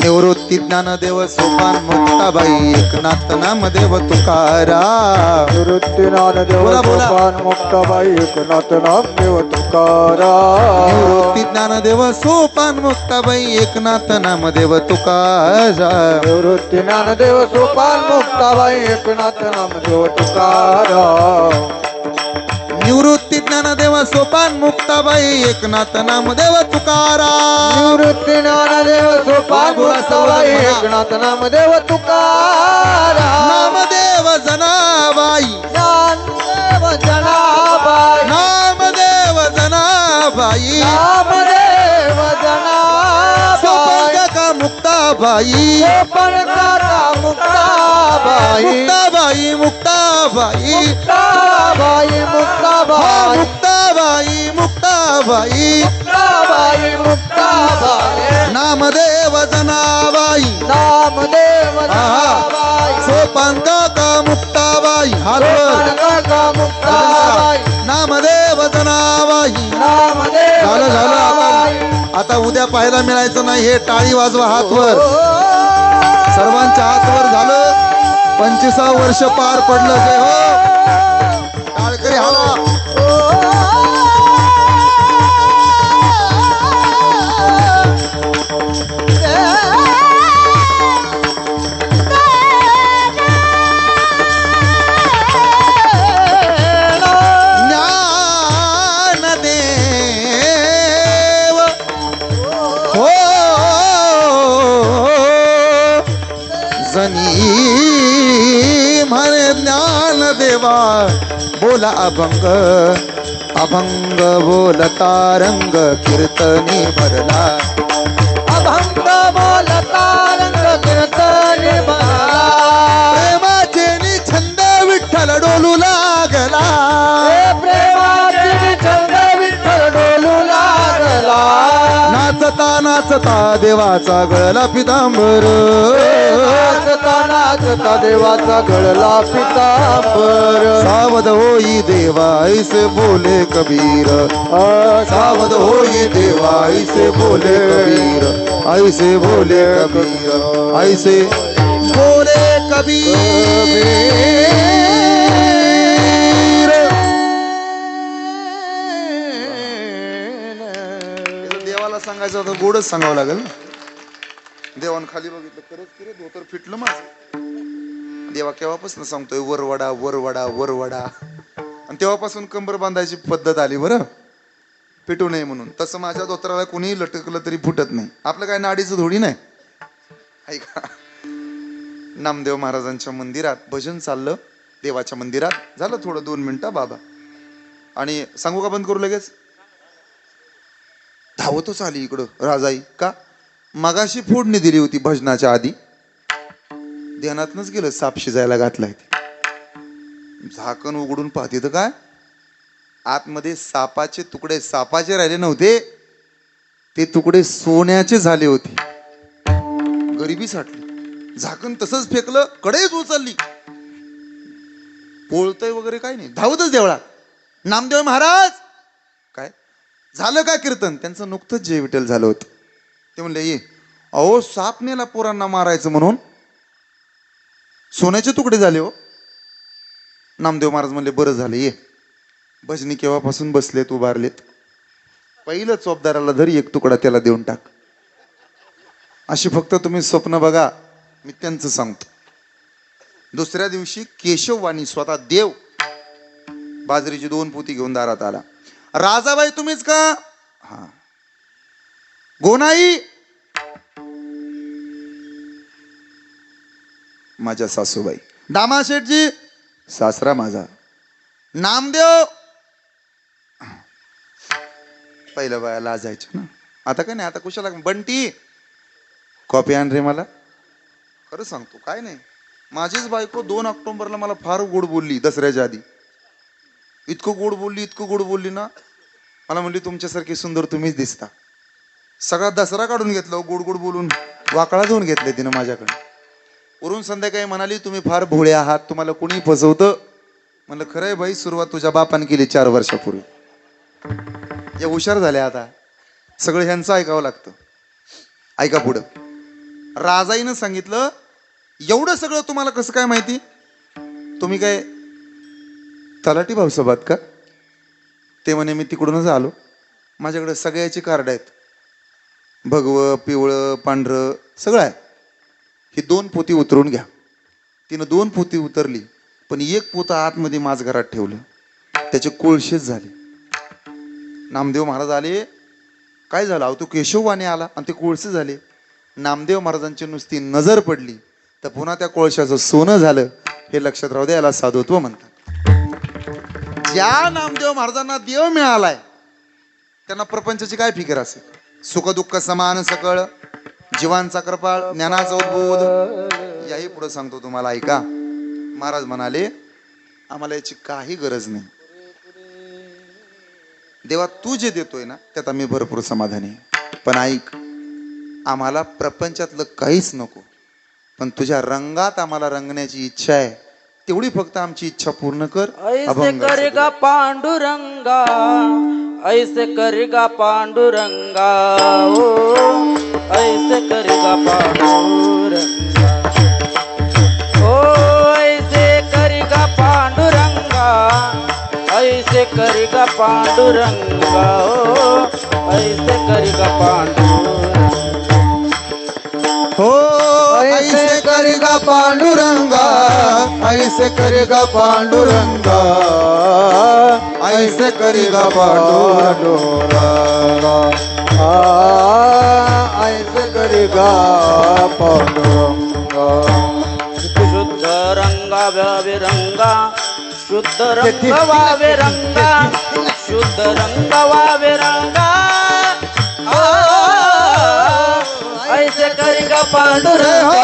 निवृत्ती ज्ञानदेव सोपान मुक्ताबाई एकनाथ नामदेव तुकाराम. निवृत्ती ज्ञानदेव बोला, बोला. सोपान मुक्ताबाई एकनाथ नामदेव तुकाराम. निवृत्ती ज्ञानदेव सोपान मुक्ताबाई एकनाथ नामदेव तुकाराम. निवृत्ती ज्ञानदेव सोपान मुक्ताबाई एकनाथ नामदेव तुकाराम. निवृत्ती ज्ञानदेव सोपान मुक्ताबाई एकनाथ नामदेव तुकाराम. निवृत्ती ज्ञानदेव सोपान मुक्ताबाई एकनाथ नामदेव तुकाराम. नामदेव जनाबाई ज्ञानदेव जनाबाई नामदेव जनाबाई नामदेव जनाबाई सोपंका मुक्ताबाई सोपनकारा मुक्ताबाई मुक्ताबाई मुक्ताबाई मुक्ताबाई मुक्ताबाई मुक्ताबाई मुक्ताबाई मुक्ताबाई मुक्ताबाई नामदेव जनाबाई नामदेव जनाबाई सोपांका मुक्ताबाई हातवर सोपनकारा मुक्ताबाई नामदेव जनाबाई. नामदेव झालं जनाबाई. आता उद्या पाहायला मिळायचं नाही. हे टाळी वाजवा हातवर. सर्वांच्या हातवर झालं. 25 वर्ष पार पडलं. जय हो टाळकरी हाला. ज्ञानदेव हो जनी म्हणे ज्ञानदेवा बोला अभंग अभंग बोलता रंग कीर्तनी भरला. अभंग बोलता रंग कीर्तनी भरला. प्रेमाचे निछंद विठ्ठल डोलू लागला. प्रेमाची छंद विठ्ठल डोलू लागला. नाचता नाचता देवाचा गळला पितांबर. नाचता नाचता देवाचा गळला पितांबर. सावध होई देवा ऐसे बोले कबीर. सावध होई देवा ऐसे बोले कबीर. ऐसे बोले कबीर. ऐसे बोले कबीर. देवाला सांगा सांगायचं आता गोडच सांगावं लागेल ना. देवान खाली बघितलं, खरंच खरं धोतर फिटलं माझं. देवा केव्हापासून सांगतोय वरवडा वरवडा वरवडा, आणि तेव्हापासून कंबर बांधायची पद्धत आली बरं, पिटू नये म्हणून. तसं माझ्या धोतराला कोणीही लटकलं तरी फुटत नाही. आपलं काय नाडीचं थोडी नाही. ऐका, नामदेव महाराजांच्या मंदिरात भजन चाललं, देवाच्या मंदिरात. झालं थोडं 2 मिनिटं बाबा, आणि सांगू का बंद करू लगेच? धावतच आली इकडं राजाई. का? मगाशी फोडणी दिली होती भजनाच्या आधी, ध्यानातनच गेलं साप शिजायला घातलाय ते. झाकण उघडून पाहते तर काय, आतमध्ये सापाचे तुकडे, सापाचे राहिले नव्हते ते तुकडे सोन्याचे झाले होते. गरिबी साठली. झाकण तसंच फेकलं, कडेच उचलली. पोळतय वगैरे काय नाही, धावतच देवळा. नामदेव महाराज, काय झालं? काय कीर्तन? त्यांचं नुकतंच जय विठ्ठल झालं होतं. ते म्हणले, ये. अहो, साप नेला पोरांना मारायचं म्हणून, सोन्याचे तुकडे झाले हो. नामदेव महाराज म्हणले, बरं झालं, ये. भजनी केव्हापासून बसलेत, उभारलेत. पहिलं चोपदाराला धर, एक तुकडा त्याला देऊन टाक. अशी फक्त तुम्ही स्वप्न बघा, मी त्यांचं सांगतो. दुसऱ्या दिवशी केशववाणी स्वतः देव बाजरीची 2 पोती घेऊन दारात आला. राजाबाई तुम्हीच का? हा. गोनाई, माझ्या सासूबाई. दामाशेठजी, सासरा माझा. नामदेव, पहिलं बाया लाजायचं ना, आता काय नाही, आता कुशाला. बंटी, कॉपी आण रे मला. खरं सांगतो, काय नाही, माझीच बायको 2 ऑक्टोबरला मला फार गोड बोलली. दसऱ्याच्या आधी इतकं गोड बोलली, इतकं गोड बोलली ना, मला म्हणली तुमच्यासारखी सुंदर तुम्हीच दिसता. सगळा दसरा काढून घेतला गोड गोड बोलून, वाकळा धुवून घेतले तिनं माझ्याकडे. वरून संध्याकाळी म्हणाली, तुम्ही फार भोळे आहात, तुम्हाला कोणी फसवतं. म्हणलं, खरं आहे बाई, सुरुवात तुझ्या बापाने केली 4 वर्षापूर्वी. या हुशार झाल्या आता, सगळं ह्यांचं ऐकावं लागतं. ऐका पुढं. राजाईनं सांगितलं, एवढं सगळं तुम्हाला कसं काय माहिती? तुम्ही काय तलाठी भाऊसाहेबात का? ते म्हणे, मी तिकडूनच आलो, माझ्याकडे सगळ्याची कार्ड आहेत, भगवं, पिवळं, पांढरं सगळं आहे. ही 2 पोती उतरून घ्या. तिनं 2 पोती उतरली, पण 1 पोतं आतमध्ये माझ घरात ठेवलं, त्याचे कोळशेच झाले. नामदेव महाराज आले, काय झालं? अहो, तू केशववाणी आला आणि ते कोळसे झाले. नामदेव महाराजांची नुसती नजर पडली तर पुन्हा त्या कोळशाचं सोनं झालं. हे लक्षात राहू द्या, याला साधुत्व म्हणतात. ज्या नामदेव महाराजांना देव मिळालाय त्यांना प्रपंचाची काय फिकर असेल? सुख दुःख समान सकळ, जीवांचा कृपाळ, ज्ञानाचा उद्बोध. याही पुढे सांगतो तुम्हाला, ऐका. महाराज म्हणाले, आम्हाला याची काही गरज नाही. देवा, तू जे देतोय ना त्यात आम्ही भरपूर समाधानी आहे. पण ऐक, आम्हाला प्रपंचातलं काहीच नको, पण तुझ्या रंगात आम्हाला रंगण्याची इच्छा आहे. तेवढी फक्त आमची इच्छा पूर्ण कर. ऐसे करेगा पांडुरंगा, ऐसे करेगा पांडुरंगा, ओ ऐसे करेगा पांडुरंगा, ओ ऐसे करेगा पांडुरंगा, ऐसे करेगा पांडुरंगा, ओ ऐसे करेगा पांडुरंगा, हो ऐसे करेगा पांडुरंगा, ऐसे करेगा पांडुरंगा, ऐसे करेगा पांडुरंगा, ऐसे करेगा पांडुरंगा. शुद्ध रंगा विरंगा, शुद्ध रंग वावे रंगा, शुद्ध रंग वावे रंगा, ऐसे करेगा पांडुरंगा,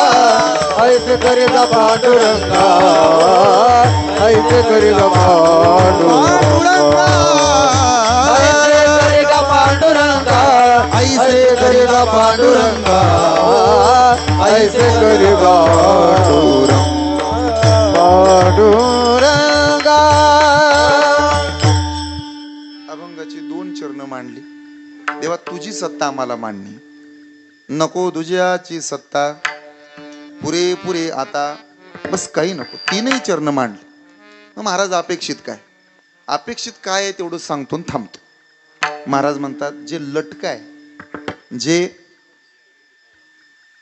ऐसे करेगा पांडुरंगा, ऐसे करेगा पांडुरंगा, ऐसे करेगा पांडुरंगा, ऐसे करेगा पांडुरंगा, ऐसे करेगा पांडुरंगा. अभंगाची 2 चरण मांडली. देवा, तुझी सत्ता आम्हाला मांडणी नको, तुझ्याची सत्ता पुरेपुरे आता, बस काही नको. 3ही चरण मांडली. मग महाराज अपेक्षित काय? अपेक्षित काय आहे तेवढं सांगतो आणि थांबतो. महाराज म्हणतात, जे लटक आहे जे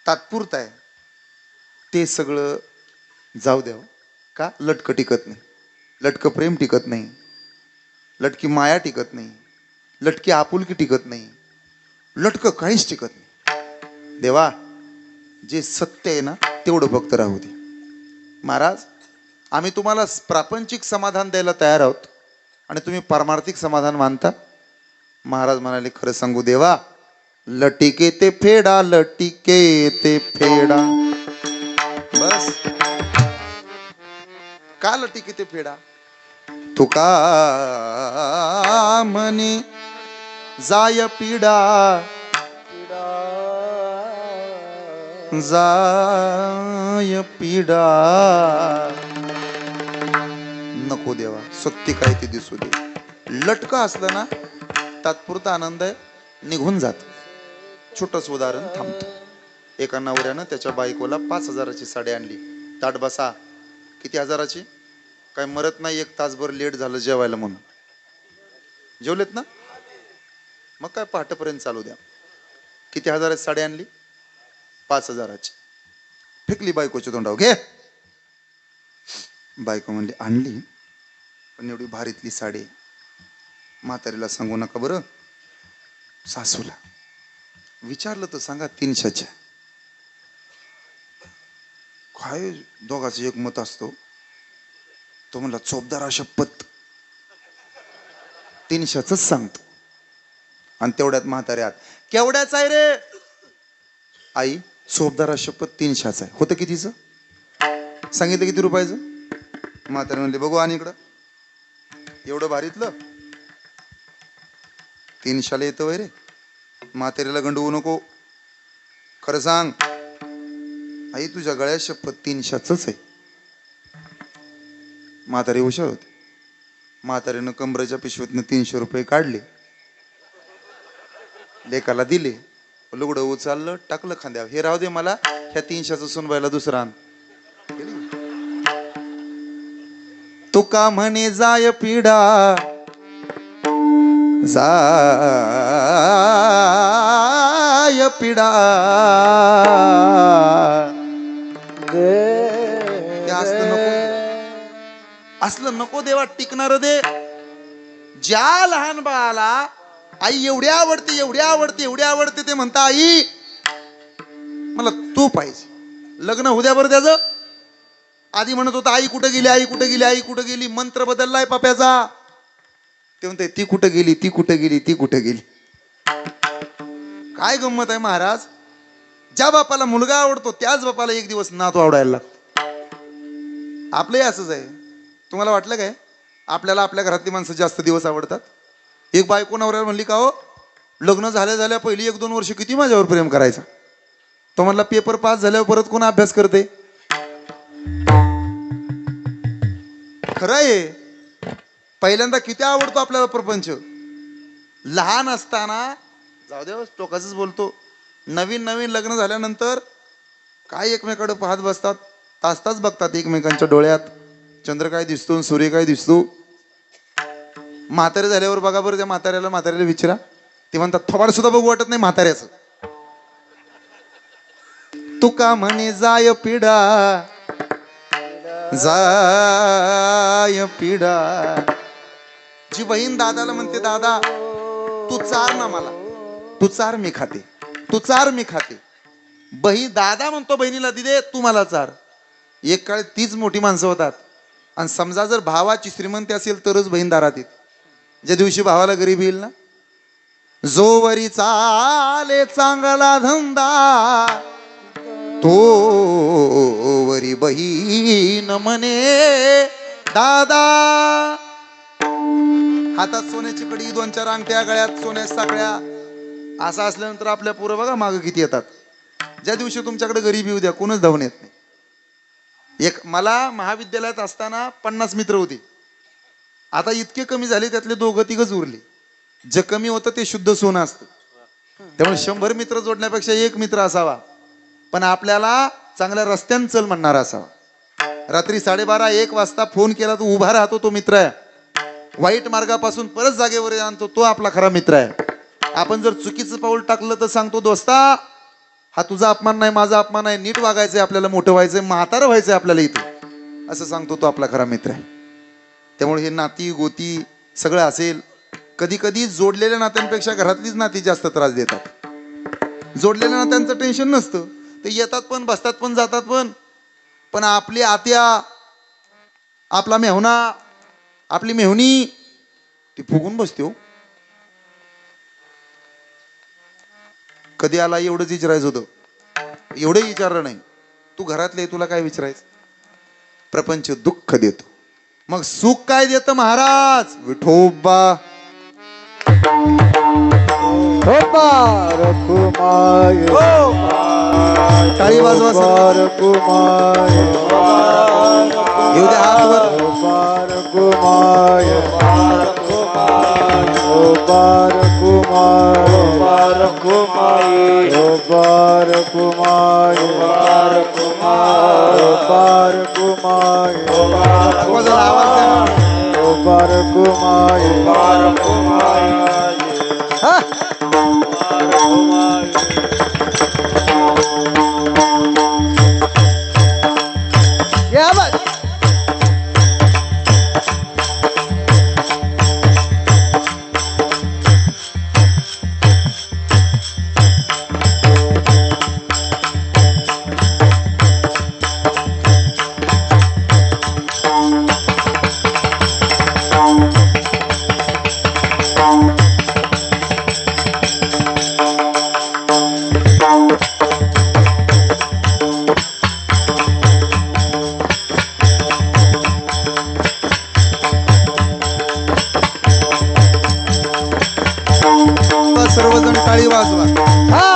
तात्पुरतं आहे ते सगळं जाऊ द्यावं. का? लटकं टिकत नाही, लटकं प्रेम टिकत नाही, लटकी माया टिकत नाही, लटकी आपुलकी टिकत नाही, लटकं काहीच टिकत नाही. देवा, जे सत्य आहे ना तेवढं फक्त राहू दे. महाराज, आम्ही तुम्हाला प्रापंचिक समाधान द्यायला तयार आहोत आणि तुम्ही पारमार्थिक समाधान मानता. महाराज म्हणाले, खरं सांगू देवा, लटिके ते फेडा, लटिके ते फेडा. बस. का लटिके ते फेडा? तुका म्हणे जाय पिडा, जाय पिडा. नको देवा, सत्य काय ते दिसू दे. लटका असलं ना तात्पुरता आनंद आहे, निघून जात. छोटस उदाहरण थांबतो. एका नवऱ्यानं त्याच्या बायकोला 5,000ची साडी आणली. ताट बसा. किती हजाराची? काय मरत नाही, 1 तासभर लेट झालं जेवायला म्हणून. जेवलेत ना? मग काय पहाटेपर्यंत चालू द्या. किती हजाराची साडी आणली? 5,000ची. फेकली बायकोच्या तोंडावर. घे. बायको म्हणली, आणली पण एवढी भारीतली साडी म्हातारीला सांगू नका बरं. सासूला विचारलं तर सांगा 300च्या. काय दोघाचं एक मत असतो. तो म्हणला, चोपदार शपथ 300च सांगतो. आणि तेवढ्यात म्हाताऱ्यात, केवढ्याच आहे रे? आई, चोपदार शपथ 300च आहे. होतं कितीचं? सांगितलं किती रुपयाचं? म्हातारे म्हणले, बघू आणि इकडं. एवढं भारीतलं 300ला येतं वय रे? म्हातारीला गंडवू नको, खरं सांग. आई, तुझ्या गळ्यात शपथ 300च आहे. म्हातारी हुशार होते. म्हातारीनं कमरेच्या पिशवीतनं 300 रुपये काढले, लेकाला दिले. लुगडं उचललं, टाकलं खांद्यावर. हे राहू दे, मला ह्या 300चं सुनबाईला दुसरा आण. तुका म्हणे जाय पिढा, जाय पिढा. असलं नको, असलं नको देवा. टिकणार दे. ज्या लहान बाळाला आई एवढी आवडते, एवढी आवडते, एवढी आवडते, ते म्हणता, आई मला तू पाहिजे. लग्न होऊ द्या बरं त्याचं. आधी म्हणत होता, आई कुठं गेली, आई कुठं गेली, आई कुठं गेली. मंत्र बदललाय पाप्याचा. ते म्हणते, ती कुठं गेली, ती कुठं गेली, ती कुठं गेली. काय गंमत आहे महाराज. ज्या बापाला मुलगा आवडतो त्याच बापाला एक दिवस नातू आवडायला लागतो. आपलंही असंच आहे. तुम्हाला वाटलं काय आपल्याला आपल्या घरातली माणसं जास्त दिवस आवडतात? एक बायको नवऱ्याला म्हणली, का हो, लग्न झाल्या पहिली 1-2 वर्ष किती माझ्यावर प्रेम करायचा. तो म्हणला, पेपर पास झाल्यावर परत कोण अभ्यास करते? खरं आहे. पहिल्यांदा किती आवडतो आपल्याला प्रपंच. लहान असताना, जाऊ दे टोकाचंच बोलतो, नवीन नवीन लग्न झाल्यानंतर काय एकमेकाकडे पाहत बसतात, तास तास बघतात एकमेकांच्या डोळ्यात. चंद्र काय दिसतो, सूर्य काय दिसतो. म्हातारे झाल्यावर बघा बरं, त्या म्हाताऱ्याला विचारा, ते म्हणतात थोबाड सुद्धा बघू वाटत नाही म्हाताऱ्याचं. तुका म्हणे जाय पिढा, जाय पिढा. जी बहीण दादाला म्हणते, दादा तू चार ना मला, तू चार मी खाते, तू चार मी खाते. दादा म्हणतो बहिणीला, दिदे तू मला चार. एक काळ तीच मोठी माणसं होतात. आणि समजा जर भावाची श्रीमंती असेल तरच बहीण दारात येत. ज्या दिवशी भावाला गरीब येईल ना, जोवरी चाले चांगला धंदा, तो वरी बहीण म्हणे दादा. हातात सोन्याची कडी, 2-4 अंगठ्या, गळ्यात सोन्याच्या साखळ्या, असं असल्यानंतर आपल्या पोरं बघा मागं किती येतात. ज्या दिवशी तुमच्याकडे गरीब येऊ द्या, कोणच धावून येत नाही. मला महाविद्यालयात असताना 50 मित्र होते. आता इतके कमी झाले, त्यातले 2-3च उरले. जे कमी होतं ते शुद्ध सोनं असतं. त्यामुळे 100 मित्र जोडण्यापेक्षा 1 मित्र असावा, पण आपल्याला चांगल्या रस्त्यानं चल म्हणणारा असावा. रात्री 12:30-1 वाजता फोन केला तो उभा राहतो, तो मित्र आहे. वाईट मार्गापासून परत जागेवर आणतो, तो आपला खरा मित्र आहे. आपण जर चुकीचं पाऊल टाकलं तर सांगतो दोस्ता हा तुझा अपमान नाही माझा अपमान आहे, नीट वागायचंय आपल्याला, मोठं व्हायचंय, म्हातारं व्हायचंय आपल्याला इथं, असं सांगतो तो आपला खरा मित्र आहे. त्यामुळे हे नाती गोती सगळं असेल, कधी कधी जोडलेल्या नात्यांपेक्षा घरातलीच नाती जास्त त्रास देतात. जोडलेल्या नात्यांचं टेन्शन नसतं, ते येतात पण बसतात पण जातात पण आपली आत्या, आपला मेहुणा, आपली मेहुणी ती फुगून बसते हो. कधी आला एवढंच विचारायचं होतं, एवढंही विचारलं नाही. तू घरातले तुला काय विचारायचं. प्रपंच दुःख देतो, मग सुख काय देतं महाराज विठोबा. बार कुमाय टाळी वाजवा सर्व. बार कुमाय येऊ द्या हात वर. बार कुमाय बार कुमाय बार कुमाय बार कुमाय बार कुमाय बार कुमाय आवाज आला, आवाज द्या. बार कुमाय बार कुमाय या बस. सर्वजण टाळी वाजवा.